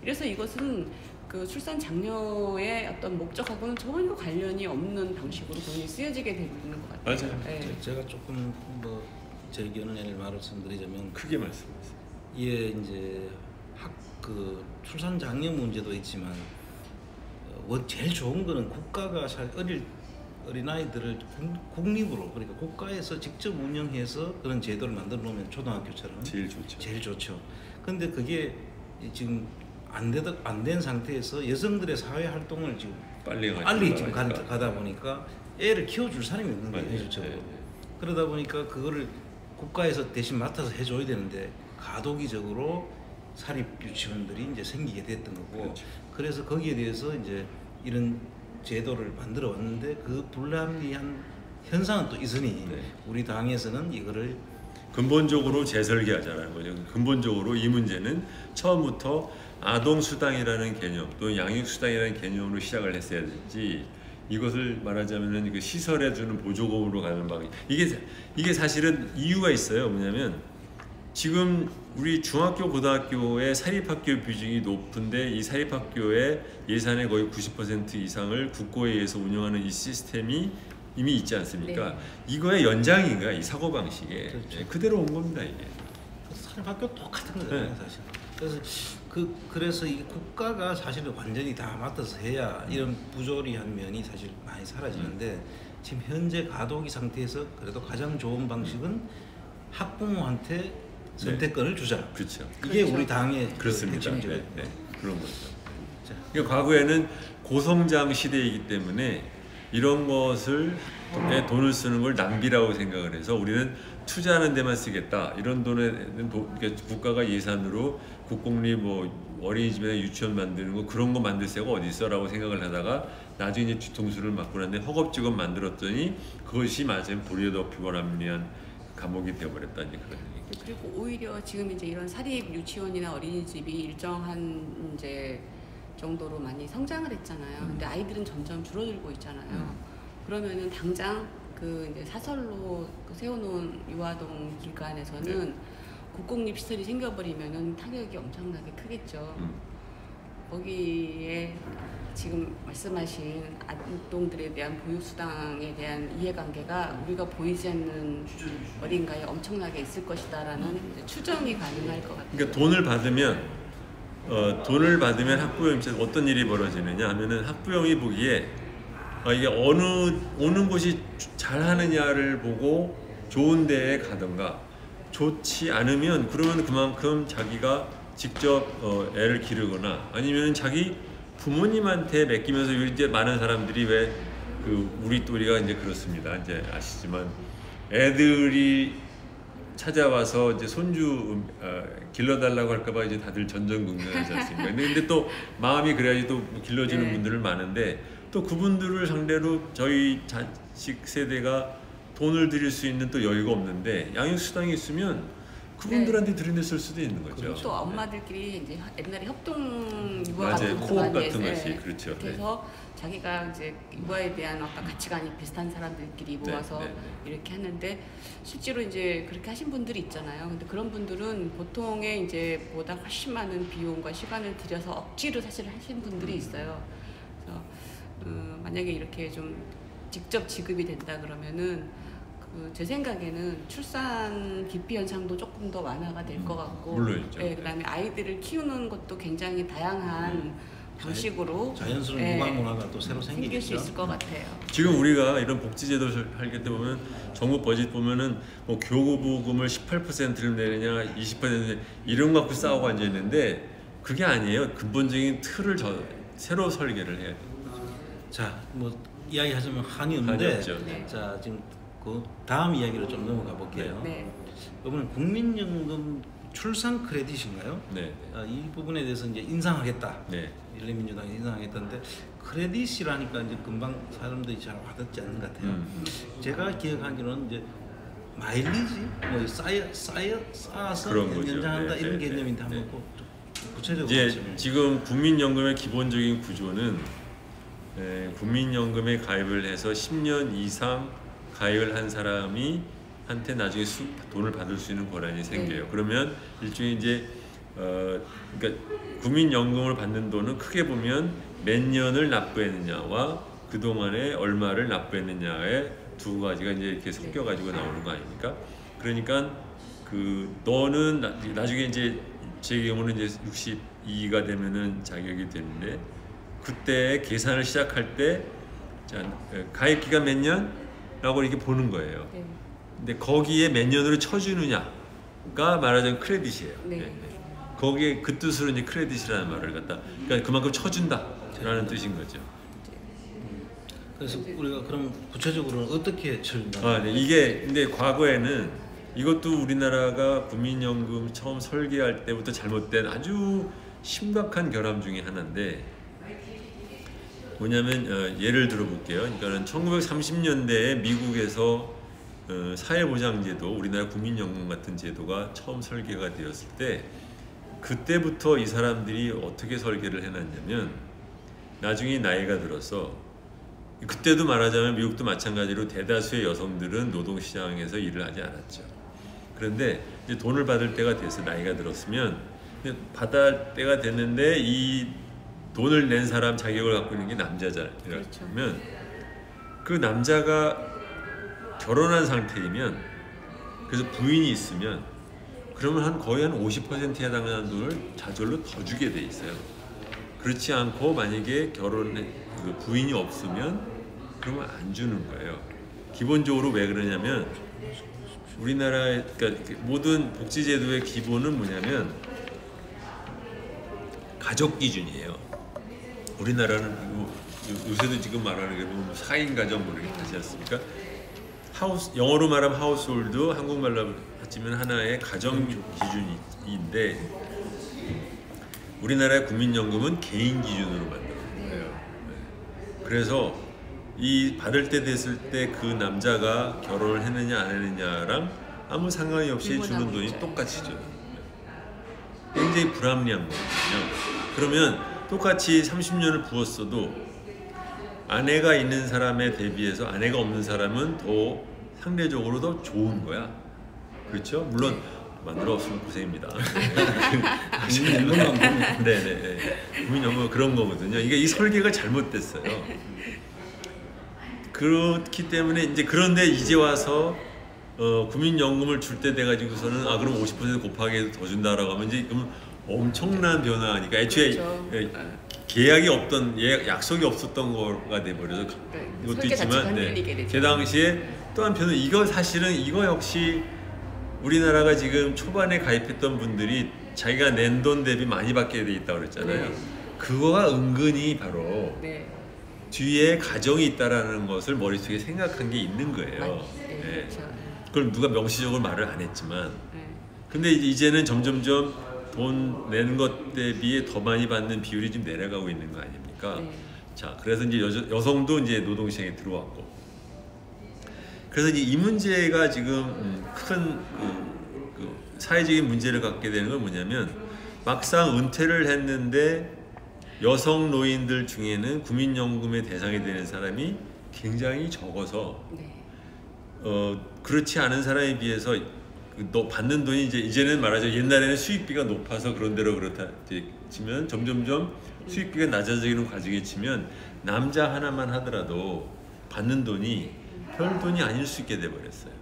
그래서 이것은 그 출산 장려의 어떤 목적하고는 전혀 관련이 없는 방식으로 돈이 쓰여지게 되고 있는 것 같아요. 맞아요. 네. 제가 조금 뭐 제 의견을 말씀드리자면 크게 말씀하세요. 이게 이제 그 출산 장려 문제도 있지만 제일 좋은 거는 국가가 어린아이들을 국립으로, 그러니까 국가에서 직접 운영해서 그런 제도를 만들어 놓으면 초등학교처럼 제일 좋죠. 제일 좋죠. 근데 그게 지금 안 된 상태에서 여성들의 사회 활동을 지금 빨리 지금 가다 보니까 애를 키워줄 사람이 없는 거예요, 현실적으로. 그러다 보니까 그거를 국가에서 대신 맡아서 해줘야 되는데 가도기적으로 사립 유치원들이 이제 생기게 됐던 거고, 그렇죠. 그래서 거기에 대해서 이제 이런 제도를 만들어 왔는데 그 불합리한 현상은 또 있으니 우리 당에서는 이거를 근본적으로 재설계하자는 거죠. 근본적으로 이 문제는 처음부터 아동 수당이라는 개념 또 양육 수당이라는 개념으로 시작을 했어야 되지, 이것을 말하자면은 그 시설에 주는 보조금으로 가는 방식, 이게 사실은 이유가 있어요. 뭐냐면 지금 우리 중학교 고등학교의 사립학교 비중이 높은데 이 사립학교의 예산의 거의 90% 이상을 국고에 의해서 운영하는 이 시스템이 이미 있지 않습니까? 네. 이거의 연장인가, 이 사고방식에. 그렇죠. 그대로 온 겁니다, 이게. 사립학교 똑같은 거잖아요, 사실. 그래서 이 국가가 사실은 완전히 다 맡아서 해야 이런 부조리한 면이 사실 많이 사라지는데, 지금 현재 가도기 상태에서 그래도 가장 좋은 방식은 학부모한테 선택권을 주자. 그렇죠. 이게 그렇죠. 우리 당의 그렇습니다. 핵심적인 그런 거죠. 그러니까 과거에는 고성장 시대이기 때문에 이런 것을 돈을 쓰는 걸 낭비라고 생각을 해서 우리는 투자하는 데만 쓰겠다. 이런 돈에는 국가가 예산으로 국공립 뭐 어린이집이나 유치원 만드는 거 그런 거 만들 새가 어디 있어라고 생각을 하다가 나중에 이제 뒤통수를 맞고 났는데 허겁지겁 만들었더니 그것이 맞으면 도리어 더 피곤합리한 감옥이 되어버렸다는 그런 얘기. 그리고 오히려 지금 이제 이런 사립 유치원이나 어린이집이 일정한 이제 정도로 많이 성장을 했잖아요. 근데 아이들은 점점 줄어들고 있잖아요. 그러면은 당장 그 이제 사설로 세워놓은 유아동 기관에서는 국공립 시설이 생겨버리면은 타격이 엄청나게 크겠죠. 거기에 지금 말씀하신 아동들에 대한 보육수당에 대한 이해관계가 우리가 보이지 않는 어딘가에 엄청나게 있을 것이다라는 추정이 가능할 것 같아요. 그러니까 돈을 받으면 학부형 입장에서 어떤 일이 벌어지느냐 하면은 학부형이 보기에 이게 어느 곳이 잘하느냐를 보고 좋은 데에 가든가, 좋지 않으면 그러면 그만큼 자기가 직접 애를 기르거나 아니면 자기 부모님한테 맡기면서 이제 많은 사람들이 왜 우리 또리가 이제 그렇습니다. 이제 아시지만 애들이 찾아와서 이제 손주 길러달라고 할까봐 이제 다들 전전긍긍하지 않습니까? 근데 또 마음이 그래야지 또 길러주는 분들은 많은데 또 그분들을 상대로 저희 자식 세대가 돈을 드릴 수 있는 또 여유가 없는데 양육 수당이 있으면 그분들한테 들이댔을 수도 있는 거죠. 그리고 또 엄마들끼리 이제 옛날에 협동 육아 맞아요. 같은 코업 많이 같은 했어요. 것이 그렇죠. 그래서 자기가 이제 육아에 대한 어떤 가치관이 비슷한 사람들끼리 모아서 네. 이렇게 하는데 실제로 이제 그렇게 하신 분들이 있잖아요. 근데 그런 분들은 보통의 이제 보다 훨씬 많은 비용과 시간을 들여서 억지로 사실 하신 분들이 있어요. 그래서 만약에 이렇게 좀 직접 지급이 된다 그러면은 제 생각에는 출산 기피 현상도 조금 더 완화가 될 것 같고, 물론이죠. 네, 그다음에 아이들을 키우는 것도 굉장히 다양한 방식으로 자연스러운 육아 문화가 또 새로 생길 수 생기겠죠. 있을 것 같아요. 지금 우리가 이런 복지제도를 할 때 보면 정부 버짓 보면은 뭐 교부금을 18%를 내느냐 20% 이런 거 갖고 싸우고 앉아 있는데 그게 아니에요. 근본적인 틀을 새로 설계를 해야 돼요. 자, 뭐 이야기하자면 한이 한이 없는데, 없죠. 네. 자 지금 그 다음 이야기로 좀 넘어가 볼게요. 네. 이번엔 국민연금 출산 크레딧인가요? 네. 이 부분에 대해서 이제 인상하겠다. 네. 열린민주당이 인상하겠다는데 크레딧이라니까 이제 금방 사람들이 잘 와닿지 않는 것 같아요. 제가 기억하기로는 이제 마일리지 뭐 쌓아서 그런 거죠. 연장한다 네, 이런 네, 개념인데 네, 한번 좀 구체적으로 이제 말씀해 주세요. 지금 국민연금의 기본적인 구조는 국민연금에 가입을 해서 10년 이상 가입을 한 사람이 한테 나중에 돈을 받을 수 있는 권한이 생겨요. 그러면 일종의 이제 그러니까 국민연금을 받는 돈은 크게 보면 몇 년을 납부했느냐와 그 동안에 얼마를 납부했느냐의 두 가지가 이제 이렇게 섞여 가지고 나오는 거 아닙니까? 그러니까 너는 나중에 이제 제 경우는 이제 62가 되면은 자격이 되는데 그때 계산을 시작할 때 가입 기간 몇 년라고 이렇게 보는 거예요. 네. 근데 거기에 몇 년으로 쳐주느냐가 말하자면 크레딧이에요. 네. 거기에 그 뜻으로 이제 크레딧이라는 말을 갖다 그러니까 그만큼 쳐준다라는 뜻인 거죠. 그래서 우리가 그럼 구체적으로는 어떻게 처리한다? 아, 네. 이게 근데 과거에는 이것도 우리나라가 국민연금 처음 설계할 때부터 잘못된 아주 심각한 결함 중에 하나인데 뭐냐면 예를 들어 볼게요. 그러니까는 1930년대에 미국에서 사회보장제도, 우리나라 국민연금 같은 제도가 처음 설계가 되었을 때 그때부터 이 사람들이 어떻게 설계를 해놨냐면 나중에 나이가 들어서 그때도 말하자면 미국도 마찬가지로 대다수의 여성들은 노동시장에서 일을 하지 않았죠. 그런데 이제 돈을 받을 때가 돼서 나이가 들었으면 받을 때가 됐는데 이 돈을 낸 사람 자격을 갖고 있는 게 남자잖아요. 그렇죠. 그러면 그 남자가 결혼한 상태이면 그래서 부인이 있으면 그러면 거의 한 50%에 해당하는 돈을 자절로 더 주게 돼 있어요. 그렇지 않고 만약에 부인이 없으면 그러면 안 주는 거예요. 기본적으로 왜 그러냐면 우리나라의 그러니까 모든 복지제도의 기본은 뭐냐면 가족 기준이에요. 우리나라는 요새도 지금 말하는 게 보면 4인 가정 뭐 이렇게 하지 않습니까? 영어로 말하면 하우스홀드, 한국말로 하면 하나의 가정 기준인데 우리나라의 국민연금은 개인 기준으로 만든 거예요. 그래서 이 받을 때 됐을 때 그 남자가 결혼을 했느냐 안 했느냐랑 아무 상관이 없이 주는 돈이 똑같이 줘요. 굉장히 불합리한 거거든요. 그러면 똑같이 30년을 부었어도 아내가 있는 사람에 대비해서 아내가 없는 사람은 더 상대적으로 더 좋은 거야. 그렇죠? 물론 마누라 없으면 고생입니다. 국민연금만 보면 네네. 국민연금 그런 거거든요. 이게 이 설계가 잘못됐어요. 그렇기 때문에 이제 그런데 이제 와서 국민연금을 줄 때 돼가지고서는 그럼 50% 곱하기 더 준다라고 하면 이제 그럼 엄청난 변화니까 애초에 그렇죠. 계약이 없던 약속이 없었던 거가 돼버려서 이것도 있지만 그 당시에 또 한편은 이거 역시 우리나라가 지금 초반에 가입했던 분들이 자기가 낸 돈 대비 많이 받게 돼 있다고 그랬잖아요. 그거가 은근히 바로 뒤에 가정이 있다라는 것을 머릿속에 생각한 게 있는 거예요. 네. 그걸 누가 명시적으로 말을 안 했지만 근데 이제는 점점점 돈 내는 것 대비에 더 많이 받는 비율이 좀 내려가고 있는 거 아닙니까? 자, 그래서 이제 여성도 이제 노동시장에 들어왔고 그래서 이 문제가 지금 큰 사회적인 문제를 갖게 되는 건 뭐냐면 막상 은퇴를 했는데 여성 노인들 중에는 국민연금의 대상이 되는 사람이 굉장히 적어서 네. 그렇지 않은 사람에 비해서 너 받는 돈이 이제는 말하자면 옛날에는 수익비가 높아서 그런 대로 그렇다 치면 점점점 수익비가 낮아지는 과정에 치면 남자 하나만 하더라도 받는 돈이 별 돈이 아닐 수 있게 돼버렸어요.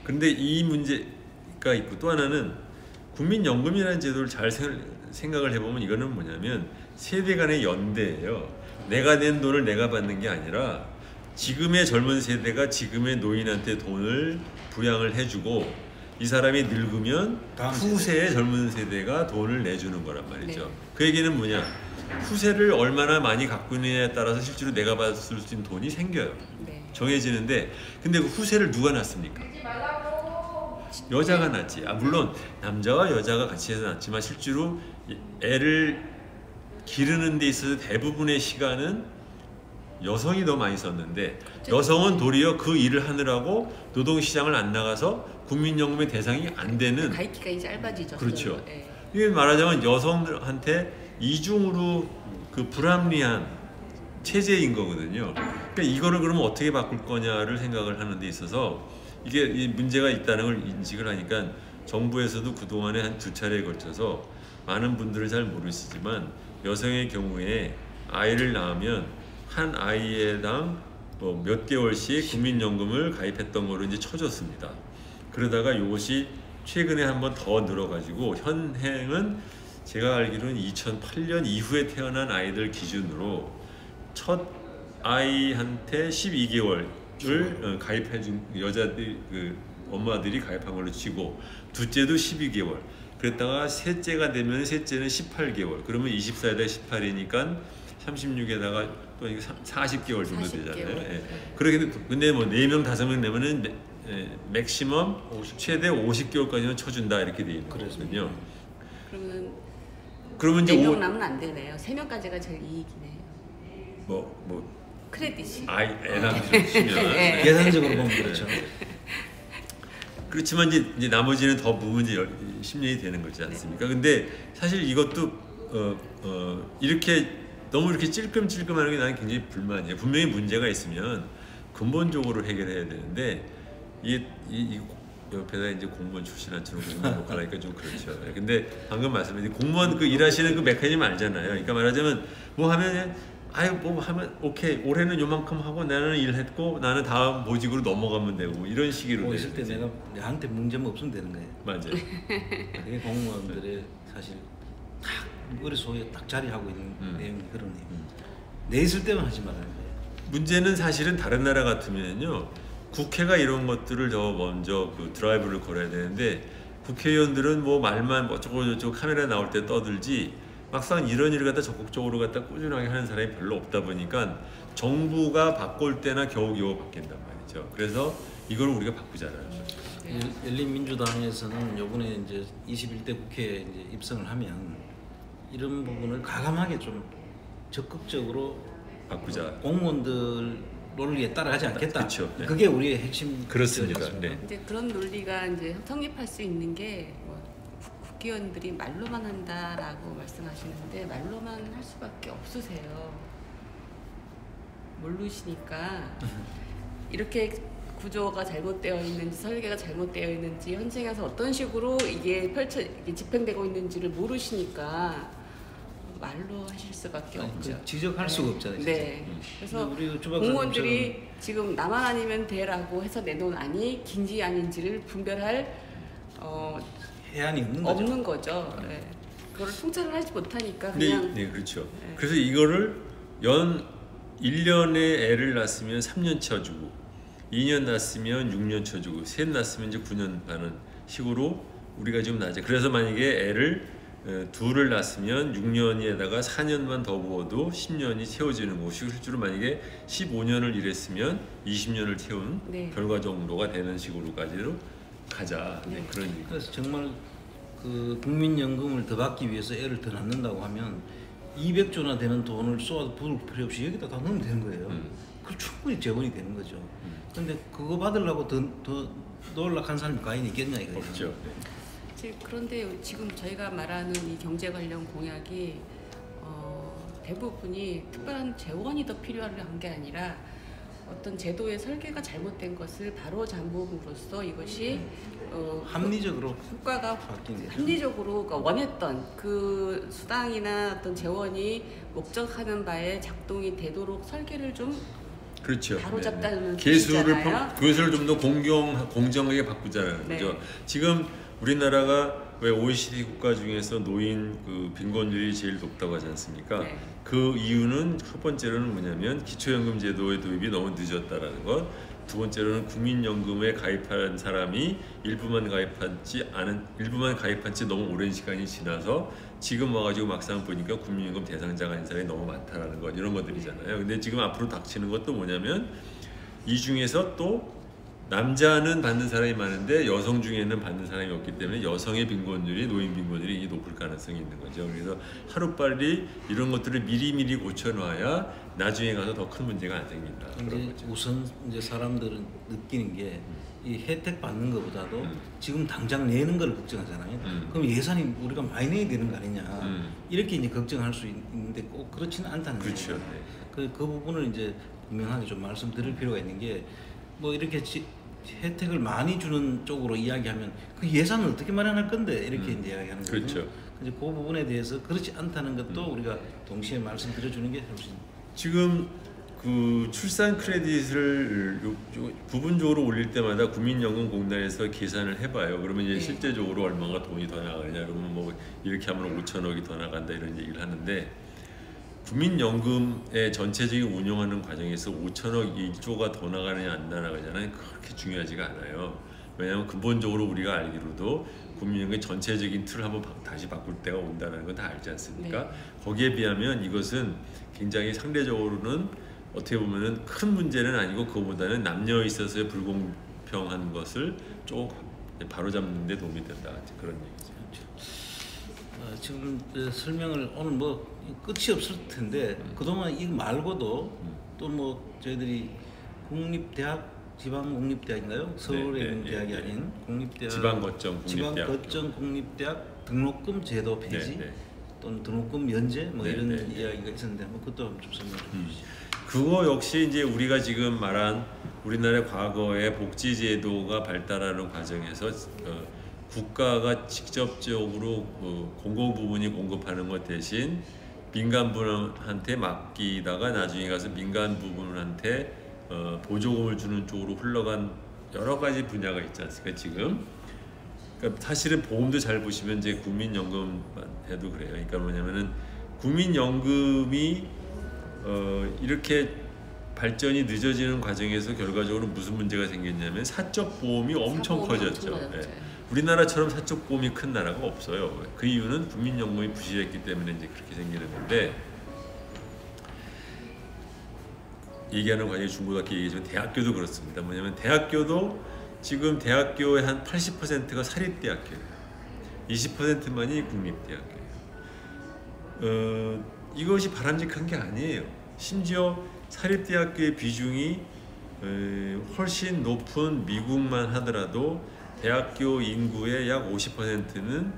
그런데 이 문제가 있고 또 하나는 국민연금이라는 제도를 잘 생각을 해보면 이거는 뭐냐면 세대 간의 연대예요. 내가 낸 돈을 내가 받는 게 아니라 지금의 젊은 세대가 지금의 노인한테 돈을 부양을 해주고 이 사람이 늙으면 후세의 젊은 세대가 돈을 내주는 거란 말이죠. 네. 그 얘기는 뭐냐? 후세를 얼마나 많이 갖고 있느냐에 따라서 실제로 내가 받을 수 있는 돈이 생겨요. 네. 정해지는데 근데 그 후세를 누가 낳습니까? 여자가 낳지. 물론 남자와 여자가 같이 해서 낳지만 실제로 애를 기르는 데 있어서 대부분의 시간은 여성이 더 많이 썼는데 여성은 도리어 그 일을 하느라고 노동시장을 안 나가서 국민연금의 대상이 안 되는 가입 기간이 짧아지죠. 그렇죠. 네. 이게 말하자면 여성들한테 이중으로 그 불합리한 체제인 거거든요. 그러니까 이거를 그러면 어떻게 바꿀 거냐를 생각을 하는 데 있어서 이게 이 문제가 있다는 걸 인식을 하니까 정부에서도 그동안에 한 2차례에 걸쳐서 많은 분들은 잘 모르시지만 여성의 경우에 아이를 낳으면 한 아이에당 뭐 몇 개월씩 국민연금을 가입했던 거로 이제 쳐줬습니다. 그러다가 이것이 최근에 한번 더 늘어가지고 현행은 제가 알기로는 2008년 이후에 태어난 아이들 기준으로 첫 아이한테 12개월을 가입해준 여자들 그 엄마들이 가입한 걸로 치고 둘째도 12개월. 그랬다가 셋째가 되면 셋째는 18개월. 그러면 24에다 18이니까 36에다가 또 40개월 정도 40개월. 되잖아요. 예. 그러게 근데 뭐 4명 5명 내면은 맥시멈 최대 50개월까지는 쳐준다 이렇게 돼 있는 거거든요. 그러면 이제 4명 남으면 안 되네요. 3명까지가 제일 이익이네요. 뭐 크레딧이. 애랑 치면 네. 계산적으로 보면 그렇죠. 그렇지만 이제 나머지는 더 보면 이제 10년이 되는 거지 않습니까? 근데 사실 이것도 이렇게 너무 이렇게 찔끔찔끔하는 게 나는 굉장히 불만이에요. 분명히 문제가 있으면 근본적으로 해결해야 되는데 이 옆에다 이제 공무원 출신한 저런 공무원 놓고 하니까 좀 그렇죠. 근데 방금 말씀드린 공무원 그 일하시는 그 메커니즘 알잖아요. 그러니까 말하자면 뭐 하면 뭐 하면 오케이 올해는 요만큼 하고 나는 일했고 나는 다음 보직으로 넘어가면 되고 이런 식으로 뭐 있을 때 내가 나한테 문제만 없으면 되는 거예요. 맞아요. 그게 공무원들의 사실 딱 머릿속에 딱 자리하고 있는 내용이 그러네요. 내 있을 때만 하지 말아야 돼요. 문제는 사실은 다른 나라 같으면요 국회가 이런 것들을 더 먼저 그 드라이브를 걸어야 되는데 국회의원들은 뭐 말만 어쩌고저쩌고 카메라 나올 때 떠들지 막상 이런 일을 갖다 적극적으로 갖다 꾸준하게 하는 사람이 별로 없다 보니까 정부가 바꿀 때나 겨우 바뀐단 말이죠. 그래서 이걸 우리가 바꾸잖아요. 열린민주당에서는 이번에 이제 21대 국회에 이제 입성을 하면 이런 부분을 과감하게 좀 적극적으로 바꾸자. 공무원들 논리에 따라가지 않겠다. 그렇죠. 네. 그게 우리의 핵심. 그렇습니다. 네. 이제 그런 논리가 이제 성립할 수 있는 게 국회의원들이 말로만 한다라고 말씀하시는데 말로만 할 수밖에 없으세요. 모르시니까 이렇게 구조가 잘못되어 있는지 설계가 잘못되어 있는지 현장에서 어떤 식으로 이게 집행되고 있는지를 모르시니까 말로 하실 수밖에 없죠. 지적할 수가 없잖아요. 네. 그래서 우리 공무원들이 지금 나만 아니면 돼라고 해서 내놓은 안이 긴지 아닌지를 분별할 해안이 없는 거죠. 네. 그걸 통찰을 하지 못하니까 그냥. 네, 그렇죠. 네. 그래서 이거를 연 1년에 애를 낳았으면 3년 쳐주고 2년 낳았으면 6년 쳐주고 셋 낳았으면 이제 9년 하는 식으로 우리가 지금 낳죠. 그래서 만약에 애를 둘을 낳았으면 6년에다가 4년만 더 부어도 10년이 채워지는 거고 실제로 만약에 15년을 일했으면 20년을 채운 네. 결과 정도가 되는 식으로까지로 가자. 네. 그런 얘기. 그래서 정말 그 국민연금을 더 받기 위해서 애를 더 낳는다고 하면 200조나 되는 돈을 쏘아도 부을 필요 없이 여기다 다 넣으면 되는 거예요. 그 충분히 재원이 되는 거죠. 근데 그거 받으려고 더 놀락한 사람이 과연 있겠냐 이거죠. 없죠. 그런데 지금 저희가 말하는 이 경제 관련 공약이 대부분이 특별한 재원이 더 필요한 게 아니라 어떤 제도의 설계가 잘못된 것을 바로 잠금으로써 이것이 합리적으로 국가가 바뀐 거죠. 합리적으로 그러니까 원했던 그 수당이나 어떤 재원이 목적하는 바에 작동이 되도록 설계를 좀 그렇죠. 바로잡다는 개수를 그것을 좀 더 공정하게 바꾸자는 네. 거죠. 지금 우리나라가 왜 OECD 국가 중에서 노인 그 빈곤율이 제일 높다고 하지 않습니까? 네. 그 이유는 첫 번째로는 뭐냐면 기초연금 제도의 도입이 너무 늦었다라는 것. 두 번째로는 국민연금에 가입한 사람이 일부만 가입한 지 너무 오랜 시간이 지나서 지금 와가지고 막상 보니까 국민연금 대상자가 아닌 사람이 너무 많다라는 것 이런 것들이잖아요. 근데 지금 앞으로 닥치는 것도 뭐냐면 이 중에서 또 남자는 받는 사람이 많은데 여성 중에는 받는 사람이 없기 때문에 여성의 빈곤율이 노인 빈곤율이 높을 가능성이 있는 거죠. 그래서 하루빨리 이런 것들을 미리미리 고쳐놔야 나중에 가서 더 큰 문제가 안 생긴다. 이제 우선 이제 사람들은 느끼는 게 이 혜택 받는 것보다도 지금 당장 내는 걸 걱정하잖아요. 그럼 예산이 우리가 많이 내야 되는 거 아니냐 이렇게 이제 걱정할 수 있는데 꼭 그렇지는 않다는 거죠. 그렇죠. 네. 그 부분을 이제 분명하게 좀 말씀드릴 필요가 있는 게 뭐 이렇게 혜택을 많이 주는 쪽으로 이야기하면 그 예산은 어떻게 마련할 건데 이렇게 이제 이야기하는 거죠. 그렇죠. 이제 그 부분에 대해서 그렇지 않다는 것도 우리가 동시에 말씀드려주는 게 훨씬 지금 그 출산 크레딧을 부분적으로 올릴 때마다 국민연금공단에서 계산을 해봐요. 그러면 이제 실제적으로 얼마가 돈이 더 나가냐, 그러면 뭐 이렇게 하면 5천억이 더 나간다 이런 얘기를 하는데 국민연금의 전체적인 운영하는 과정에서 5천억 1조가 더 나가느냐 안 나가느냐는 그렇게 중요하지가 않아요. 왜냐하면 근본적으로 우리가 알기로도 국민연금의 전체적인 틀을 한번 다시 바꿀 때가 온다는 건 다 알지 않습니까? 네. 거기에 비하면 이것은 굉장히 상대적으로는 어떻게 보면은 큰 문제는 아니고 그거보다는 남녀에 있어서의 불공평한 것을 좀 바로잡는 데 도움이 된다. 그런 얘기죠. 지금 설명을 오늘 뭐 끝이 없을 텐데 그동안 이거 말고도 또 뭐 저희들이 국립대학 지방공립대학인가요? 서울에 있는 대학이 아닌 공립대학 지방거점 공립대학 등록금 제도 폐지 또는 등록금 면제 뭐 이런 이야기가 있었는데 뭐 그것도 좀 설명 좀 주시죠. 그거 역시 이제 우리가 지금 말한 우리나라의 과거의 복지제도가 발달하는 과정에서 국가가 직접적으로 공공 부문이 공급하는 것 대신 민간 부문한테 맡기다가 나중에 가서 민간 부문한테 보조금을 주는 쪽으로 흘러간 여러 가지 분야가 있지 않습니까? 지금 그러니까 사실은 보험도 잘 보시면 이제 국민연금만 해도 그래요. 그러니까 뭐냐면은 국민연금이 이렇게 발전이 늦어지는 과정에서 결과적으로 무슨 문제가 생겼냐면 사적 보험이 엄청 커졌죠. 우리나라처럼 사적 보험이 큰 나라가 없어요. 그 이유는 국민연금이 부실했기 때문에 이제 그렇게 생기는 건데 얘기하는 과정이 중고등학교 얘기지만 대학교도 그렇습니다. 뭐냐면 대학교도 지금 대학교의 한 80%가 사립대학교예요. 20%만이 국립대학교예요. 이것이 바람직한 게 아니에요. 심지어 사립대학교의 비중이 훨씬 높은 미국만 하더라도 대학교 인구의 약 50%는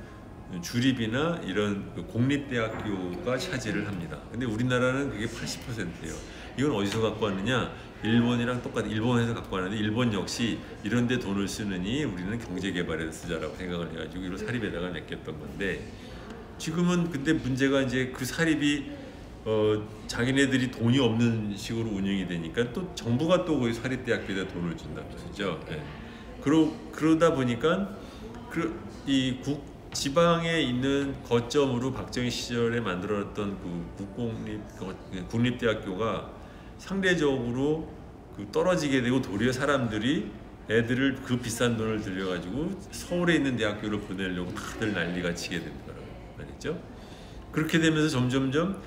주립이나 이런 공립대학교가 차지를 합니다. 근데 우리나라는 그게 80%예요. 이건 어디서 갖고 왔느냐? 일본이랑 똑같이 일본에서 갖고 왔는데 일본 역시 이런 데 돈을 쓰느니 우리는 경제개발에 쓰자라고 생각을 해가지고 이걸 사립에다가 맡겼던 건데 지금은 근데 문제가 이제 그 사립이 자기네들이 돈이 없는 식으로 운영이 되니까 또 정부가 또 거기 사립대학교에다 돈을 준단 말이죠. 네. 그러다 보니까 지방에 있는 거점으로 박정희 시절에 만들어놨던 그 국립대학교가 상대적으로 떨어지게 되고 도리어 사람들이 애들을 그 비싼 돈을 들여가지고 서울에 있는 대학교를 보내려고 다들 난리가 치게 된 거라고 말이죠. 그렇게 되면서 점점점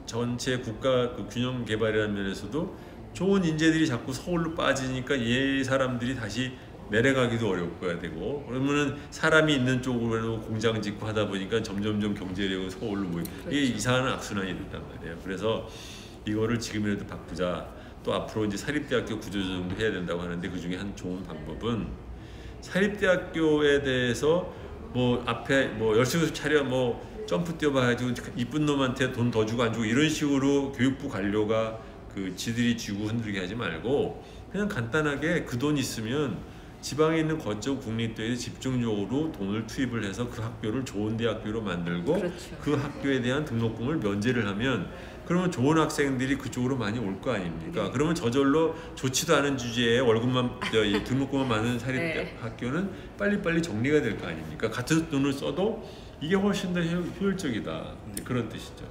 전체 국가 균형 개발이라는 면에서도 좋은 인재들이 자꾸 서울로 빠지니까 이 사람들이 다시 내려가기도 어렵고야 되고 그러면은 사람이 있는 쪽으로 공장 짓고 하다 보니까 점점점 경제력은 서울로 모이고 이게 이상한 악순환이 된단 말이에요. 그래서 이거를 지금이라도 바꾸자. 또 앞으로 이제 사립대학교 구조조정도 해야 된다고 하는데 그 중에 한 좋은 방법은 사립대학교에 대해서 뭐 앞에 뭐 열심히 차려 뭐 점프 뛰어봐가지고 이쁜 놈한테 돈 더 주고 안 주고 이런 식으로 교육부 관료가 그 지들이 쥐고 흔들게 하지 말고 그냥 간단하게 그 돈 있으면 지방에 있는 거점 국립대에 집중적으로 돈을 투입을 해서 그 학교를 좋은 대학교로 만들고 그렇죠. 그 학교에 대한 등록금을 면제를 하면 그러면 좋은 학생들이 그쪽으로 많이 올 거 아닙니까? 네. 그러면 저절로 좋지도 않은 주제에 월급만 등록금만 많은 사립 네. 학교는 빨리빨리 정리가 될 거 아닙니까? 같은 돈을 써도 이게 훨씬 더 효율적이다. 그런 뜻이죠.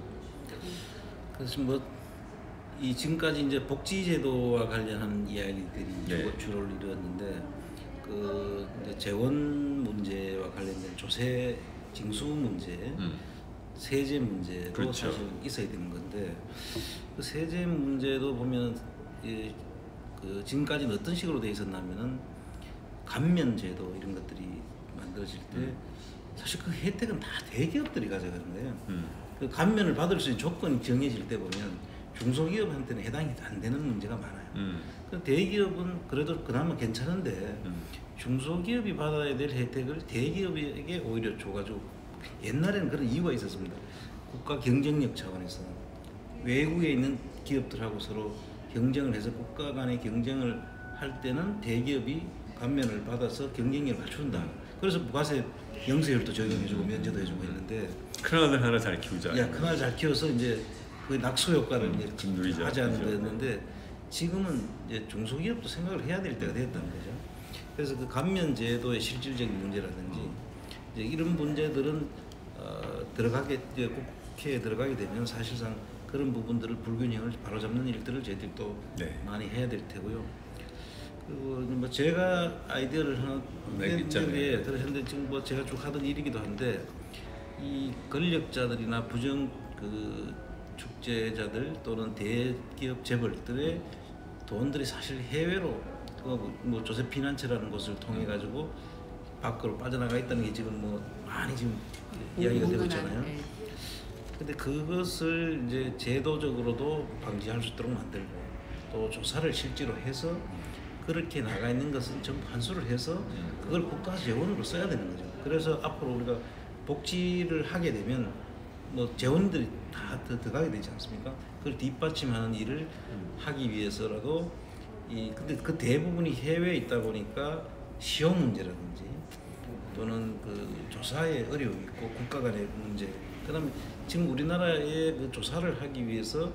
그래서 뭐 이 지금까지 이제 복지제도와 관련한 이야기들이 네. 주를 이루었는데 그 이제 재원 문제와 관련된 조세 징수 문제, 세제 문제도 그렇죠. 사실 있어야 되는 건데 그 세제 문제도 보면 그 지금까지는 어떤 식으로 돼 있었냐면은 감면제도 이런 것들이 만들어질 때 사실 그 혜택은 다 대기업들이 가져가는 거예요. 그 감면을 받을 수 있는 조건이 정해질 때 보면 중소기업한테는 해당이 안 되는 문제가 많아요. 그 대기업은 그래도 그나마 괜찮은데 중소기업이 받아야 될 혜택을 대기업에게 오히려 줘가지고 옛날에는 그런 이유가 있었습니다. 국가 경쟁력 차원에서 외국에 있는 기업들하고 서로 경쟁을 해서 국가 간의 경쟁을 할 때는 대기업이 감면을 받아서 경쟁력을 갖춘다. 그래서 부가세 영세율도 적용해주고 면제도 해주고 했는데 큰 아들 하나 잘 키우자. 야, 큰 아들 잘 키워서 이제 그 낙수 효과를 이제 누리자. 하지 않는 거였는데 지금은 이제 중소기업도 생각을 해야 될 때가 됐다는 거죠. 그래서 그 감면 제도의 실질적인 문제라든지 이제 이런 문제들은 들어가게 이제 국회에 들어가게 되면 사실상 그런 부분들을 불균형을 바로잡는 일들을 저희들도 네. 많이 해야 될 테고요. 그리고 뭐 제가 아이디어를 하나 냈는데 그런데 지금 뭐 제가 쭉 하던 일이기도 한데 이 권력자들이나 부정 그 축제자들 또는 대기업 재벌들의 돈들이 사실 해외로 뭐 조세 피난처라는 곳을 통해 가지고 밖으로 빠져나가 있다는 게 지금 뭐 많이 지금 이야기가 되고 있잖아요. 네. 근데 그것을 이제 제도적으로도 방지할 수 있도록 만들고 또 조사를 실제로 해서 그렇게 나가 있는 것은 전부 환수를 해서 그걸 국가 재원으로 써야 되는 거죠. 그래서 앞으로 우리가 복지를 하게 되면 뭐 재원들이 다 들어가게 되지 않습니까? 그걸 뒷받침하는 일을 하기 위해서라도 근데 그 대부분이 해외에 있다 보니까 시험 문제라든지 또는 그 조사에 어려움이 있고 국가 간의 문제. 그다음에 지금 우리나라의 그 조사를 하기 위해서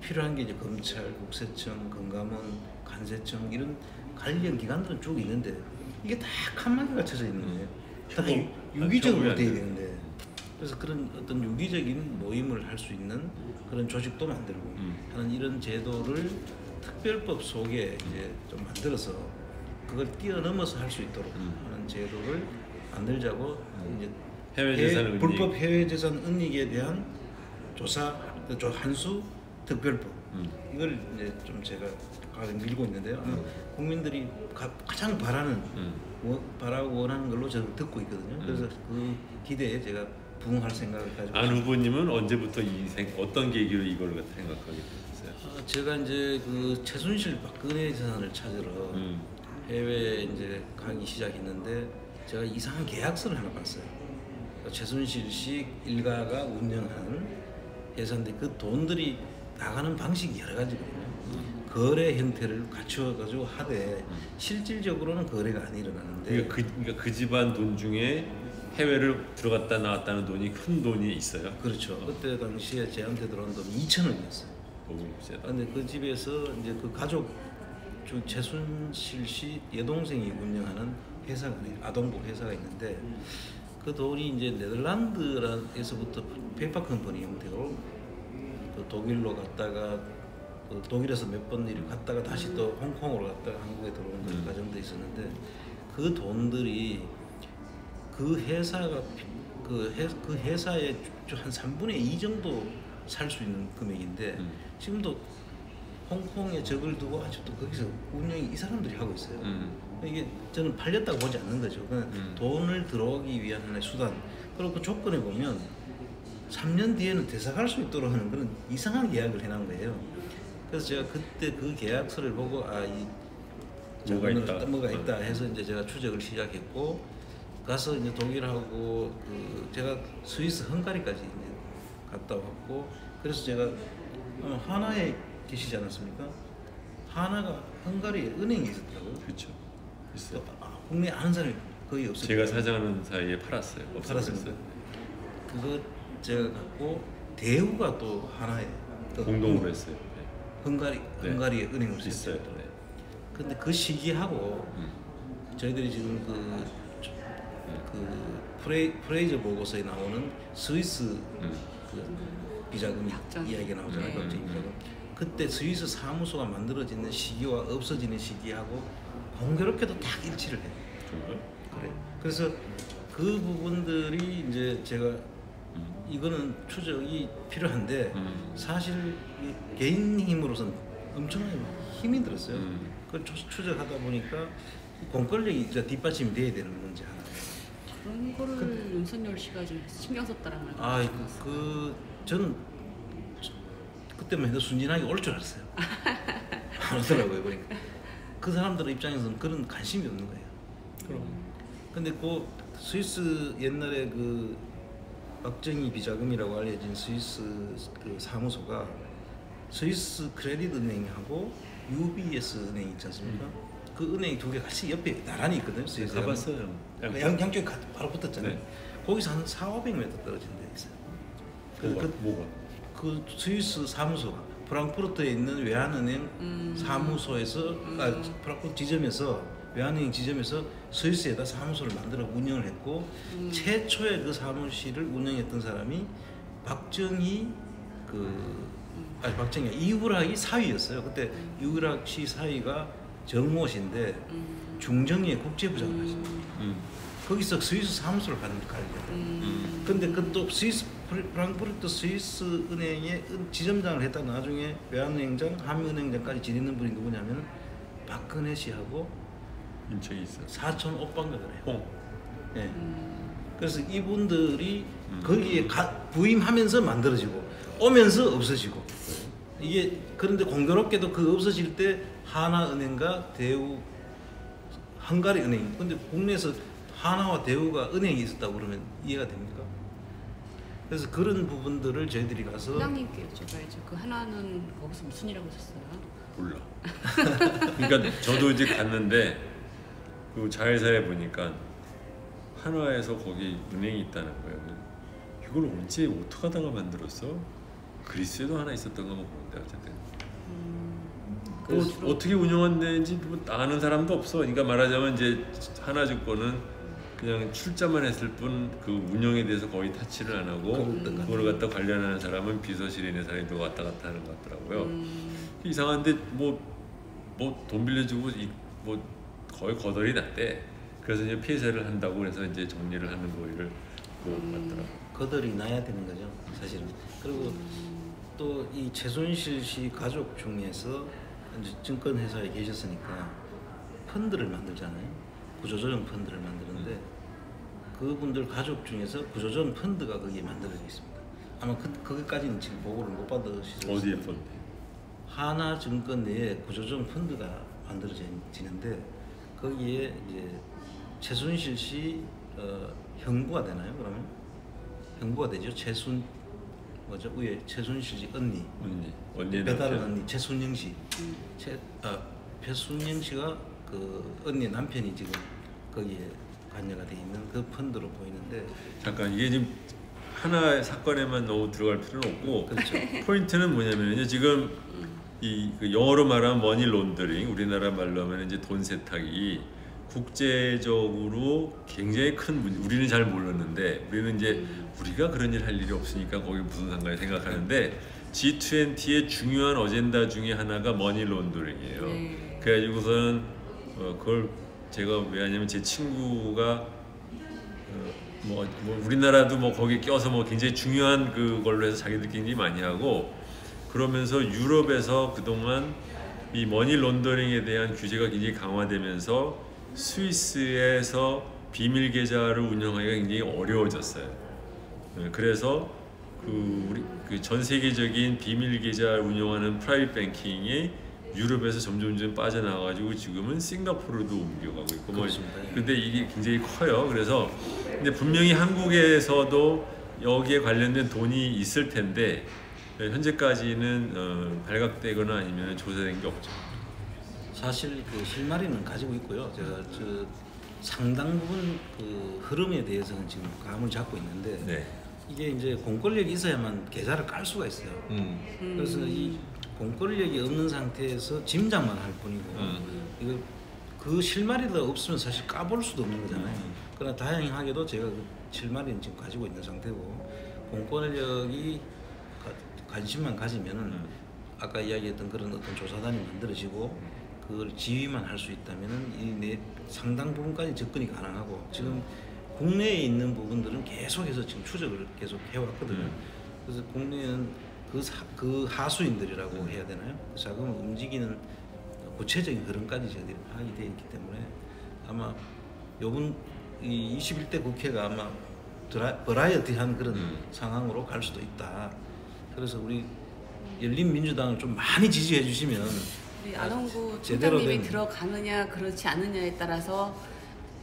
필요한 게 이제 검찰, 국세청, 금감원, 간세청 이런 관련 기관들은 쭉 있는데 이게 다 칸막이가 갇혀져 있는 거예요. 다 유기적으로 돼야 되는데. 그래서 그런 어떤 유기적인 모임을 할 수 있는 그런 조직도 만들고 하는 이런 제도를 특별법 속에 이제 좀 만들어서 그걸 뛰어넘어서 할 수 있도록 하는 제도를 만들자고 이제 해외 재산 은닉. 불법 해외 재산 은닉에 대한 조사 한수 특별법 이걸 이제 좀 제가 가장 밀고 있는데요. 국민들이 가장 바라고 원하는 걸로 저는 듣고 있거든요. 그래서 그 기대에 제가 부응할 생각을 가지고 안 후보님은 언제부터 어떤 계기로 이걸 생각하게 되셨어요? 제가 이제 그 최순실 박근혜 재산을 찾으러 해외에 이제 가기 시작했는데 제가 이상한 계약서를 하나 봤어요. 최순실 씨 일가가 운영하는 회사인데 그 돈들이 나가는 방식이 여러 가지거든요. 거래 형태를 갖춰가지고 하되 실질적으로는 거래가 안 일어나는데 그러니까 그 집안 돈 중에 해외를 들어갔다 나왔다는 돈이 큰 돈이 있어요. 그렇죠. 그때 당시에 제한테 들어온 돈이 2,000원이었어요. 세다. 그런데 그 집에서 이제 그 가족 중 최순실 씨 여동생이 운영하는 회사가 아동복 회사가 있는데 그 돈이 이제 네덜란드에서부터 페이퍼 컴퍼니 형태로 그 독일로 갔다가 그 독일에서 몇 번 일을 갔다가 다시 또 홍콩으로 갔다가 한국에 들어오는 그런 과정도 있었는데 그 돈들이 그 회사가 그 회사의 한 3분의 2 정도 살 수 있는 금액인데 지금도 홍콩에 적을 두고 아직도 거기서 운영이 이 사람들이 하고 있어요. 이게 저는 팔렸다고 보지 않는 거죠. 그냥 돈을 들어오기 위한 하나의 수단. 그리고 그 조건에 보면 3년 뒤에는 되사갈 수 있도록 하는 그런 이상한 계약을 해놓은 거예요. 그래서 제가 그때 그 계약서를 보고 뭐가 있다 해서 이제 제가 추적을 시작했고 가서 이제 독일하고 제가 스위스 헝가리까지 이제 갔다 왔고 그래서 제가 하나에 계시지 않았습니까? 하나가 헝가리에 은행이 있었더라고요. 그렇죠. 있어요. 국내에 아는 사람이 거의 없어요. 제가 사장하는 사이에 팔았어요. 팔았습니다. 그거 제가 갖고 대우가 또 하나에 공동으로 했어요. 네. 헝가리에 은행을 있어요. 있어요. 근데 그 시기하고 저희들이 지금 프레이저 보고서에 나오는 스위스 비자금 이야기가 나오잖아요. 걱정 비자금. 그때 스위스 사무소가 만들어지는 시기와 없어지는 시기하고 공교롭게도 딱 일치를 해요. 그래. 그래서 그 부분들이 이제 제가 이거는 추적이 필요한데 사실 개인 힘으로서는 엄청나게 힘이 들었어요. 그걸 추적하다 보니까 공권력이 이제 뒷받침이 돼야 되는 문제 하나. 그런 거를 윤석열 씨가 좀 신경 썼다라는 말. 저는 그때만 해도 순진하게 올 줄 알았어요. 안 오더라고요 보니까. 그 사람들 입장에서는 그런 관심이 없는 거예요. 근데 그 스위스 옛날에 그 박정희 비자금이라고 알려진 스위스 그 사무소가 스위스 크레딧 은행하고 UBS 은행 있지 않습니까? 그 은행이 두 개 같이 옆에 나란히 있거든요. 스위스 가봤어요. 양쪽에 바로 붙었잖아요. 네. 거기서 한 400~500m 떨어진 데 있어요. 뭐가? 그 스위스 사무소가 프랑크푸르트에 있는 외환은행 사무소에서 프랑크푸르트 지점에서 외환은행 지점에서 스위스에다 사무소를 만들어 운영을 했고 최초의 그 사무실을 운영했던 사람이 박정희 이우락이 사위였어요. 그때 이우락 씨 사위가 정모 씨인데 중정리의 국제부장을 하셨어요. 거기서 스위스 사무소를 가려고. 근데 그또 스위스 프랑크푸르트 스위스 은행의 지점장을 했다 나중에 외환은행장, 한미은행장까지 지내는 분이 누구냐면 박근혜 씨하고 인척이 있어. 사촌 오빠인가 그래요. 홍. 네. 그래서 이분들이 거기에 부임하면서 만들어지고 오면서 없어지고 이게 그런데 공교롭게도 그 없어질 때 하나은행과 대우 헝가리 은행. 근데 국내에서 하나와 대우가 은행이 있었다고 그러면 이해가 됩니까? 그래서 그런 부분들을 저희들이 가서 회장님께 여쭤봐야죠. 그 하나는 거기서 무슨 일하고 있었어요? 몰라. 그러니까 저도 이제 갔는데 그 자회사에 보니까 한화에서 거기 은행이 있다는 거예요. 이걸 언제 어떻게 하다가 만들었어? 그리스에도 하나 있었던 거 보는데 어쨌든 어떻게 운영한다는지 뭐 아는 사람도 없어. 그러니까 말하자면 이제 하나증권은 그냥 출자만 했을 뿐 그 운영에 대해서 거의 타치를 안 하고 그걸 갖다 관련하는 사람은 비서실에 있는 사람이 또 왔다 갔다 하는 것 같더라고요. 이상한데 뭐 돈 빌려주고 뭐 거의 거덜이 났대. 그래서 이제 폐쇄를 한다고 해서 이제 정리를 하는 거를 맞더라고. 거덜이 나야 되는 거죠, 사실은. 그리고 또 이 최순실 씨 가족 중에서 이제 증권회사에 계셨으니까 펀드를 만들잖아요. 구조조정 펀드를 만드는데 그분들 가족 중에서 구조조정 펀드가 거기에 만들어져 있습니다. 아마 거기까지는 지금 보고를 못 받으시죠. 어디에 펀드? 하나증권 내에 구조조정 펀드가 만들어지는데 거기에 이제 최순실 씨 형부가 되나요? 그러면 형부가 되죠. 뭐죠? 위에 최순실 씨 언니 배다른 언니 최순영 씨. 최순영 씨가 그 언니 남편이 지금 거기에 관여가 돼 있는 그 펀드로 보이는데 잠깐 이게 지금 하나의 사건에만 너무 들어갈 필요는 없고 그렇죠. 포인트는 뭐냐면 지금 그 영어로 말하면 머니 론더링, 우리나라 말로 하면 이제 돈 세탁이 국제적으로 굉장히 큰 문제. 우리는 잘 몰랐는데 우리는 이제 우리가 그런 일 할 일이 없으니까 거기 무슨 상관이 생각하는데 G20의 중요한 어젠다 중에 하나가 머니 론더링이에요. 그래가지고서는 그걸 제가 왜 하냐면 제 친구가 뭐 우리나라도 뭐 거기 껴서 뭐 굉장히 중요한 그걸로 해서 자기들끼리 굉장히 많이 하고 그러면서 유럽에서 그동안 이 머니 론더링에 대한 규제가 굉장히 강화되면서 스위스에서 비밀 계좌를 운영하기가 굉장히 어려워졌어요. 그래서 우리 그 전 세계적인 비밀 계좌를 운영하는 프라이빗 뱅킹이 유럽에서 점점 빠져나가가지고 지금은 싱가포르도 옮겨가고 있고 뭐 근데 이게 굉장히 커요. 그래서 근데 분명히 한국에서도 여기에 관련된 돈이 있을 텐데 현재까지는 발각되거나 아니면 조사된 게 없죠. 사실 그 실마리는 가지고 있고요. 제가 상당 부분 그 흐름에 대해서는 지금 감을 잡고 있는데 네. 이게 이제 공권력이 있어야만 계좌를 깔 수가 있어요. 그래서 이 공권력이 없는 상태에서 짐작만 할 뿐이고 이거 그 실마리가 없으면 사실 까볼 수도 없는 거잖아요. 그러나 다행하게도 제가 그 실마리는 지금 가지고 있는 상태고 공권력이 관심만 가지면은 아까 이야기했던 그런 어떤 조사단이 만들어지고 그걸 지휘만 할 수 있다면은 이 상당 부분까지 접근이 가능하고 지금 국내에 있는 부분들은 계속해서 지금 추적을 계속 해왔거든요. 그래서 국내는 그 하수인들이라고 해야 되나요? 그 자금을 움직이는 구체적인 흐름까지 저희들이 파악이 되어 있기 때문에 아마 요번 이 21대 국회가 아마 버라이어티한 그런 상황으로 갈 수도 있다. 그래서 우리 열린민주당을 좀 많이 지지해 주시면 우리 안홍구 제대로 총장님이 된 들어가느냐 그렇지 않느냐에 따라서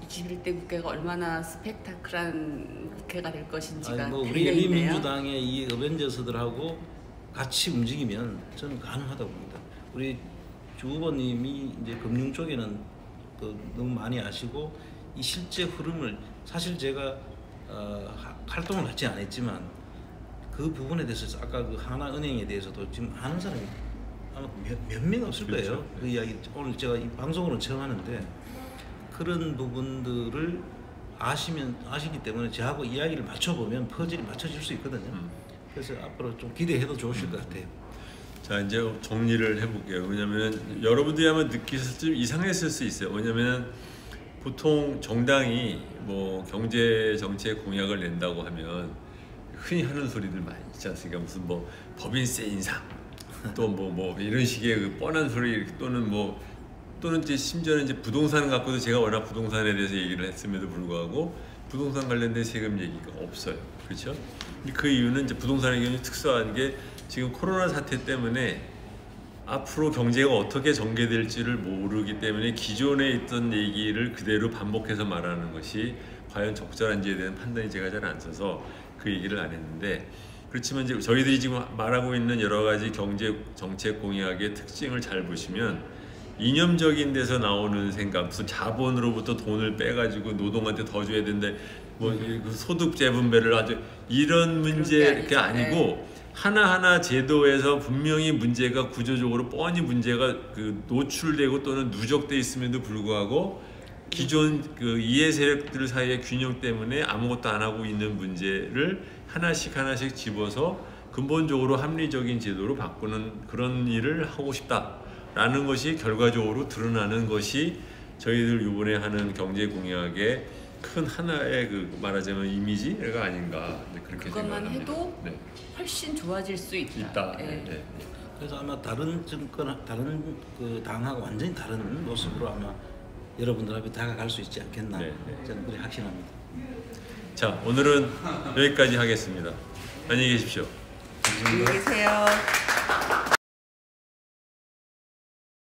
21대 국회가 얼마나 스펙타클한 국회가 될 것인지가 뭐 우리 달려있네요. 열린민주당의 이 어벤져스들하고 같이 움직이면 저는 가능하다고 봅니다. 우리 주 후보님이 이제 금융 쪽에는 너무 많이 아시고 이 실제 흐름을 사실 제가 활동을 하지 않았지만 그 부분에 대해서 아까 그 하나은행에 대해서도 지금 아는 사람이 아마 몇 명 없을 거예요. 그렇죠. 그 이야기 오늘 제가 이 방송으로 처음 하는데 그런 부분들을 아시기 때문에 저하고 이야기를 맞춰보면 퍼즐이 맞춰질 수 있거든요. 그래서 앞으로 좀 기대해도 좋으실 것 같아요. 자 이제 정리를 해볼게요. 왜냐하면 여러분들이 아마 느끼셨을 때 좀 이상했을 수 있어요. 왜냐하면 보통 정당이 뭐 경제 정책 공약을 낸다고 하면 흔히 하는 소리들 많이 있지 않습니까? 무슨 뭐 법인세 인상 또 뭐 이런 식의 그 뻔한 소리 또는 이제 심지어는 이제 부동산 갖고도 제가 워낙 부동산에 대해서 얘기를 했음에도 불구하고 부동산 관련된 세금 얘기가 없어요. 그렇죠? 그 이유는 이제 부동산의 경우 특수한 게 지금 코로나 사태 때문에 앞으로 경제가 어떻게 전개될지를 모르기 때문에 기존에 있던 얘기를 그대로 반복해서 말하는 것이 과연 적절한지에 대한 판단이 제가 잘 안 서서 그 얘기를 안 했는데 그렇지만 이제 저희들이 지금 말하고 있는 여러 가지 경제 정책 공약의 특징을 잘 보시면 이념적인 데서 나오는 생각, 무슨 자본으로부터 돈을 빼가지고 노동한테 더 줘야 된다, 뭐 소득 재분배를 아주 이런 문제가 아니고 하나하나 제도에서 분명히 문제가 구조적으로 뻔히 문제가 노출되고 또는 누적돼 있음에도 불구하고 기존 그 이해 세력들 사이의 균형 때문에 아무것도 안 하고 있는 문제를 하나씩 집어서 근본적으로 합리적인 제도로 바꾸는 그런 일을 하고 싶다라는 것이 결과적으로 드러나는 것이 저희들 이번에 하는 경제 공약의 큰 하나의 그 말하자면 이미지가 아닌가 그렇게 그것만 생각합니다. 해도 네. 훨씬 좋아질 수 있다. 네. 네. 그래서 아마 다른 정권, 다른 그 당하고 완전히 다른 모습으로 아마 여러분들 앞에 다가갈 수 있지 않겠나 저는 그렇게 확신합니다. 자, 오늘은 여기까지 하겠습니다. 안녕히 계십시오. 안녕히 계세요.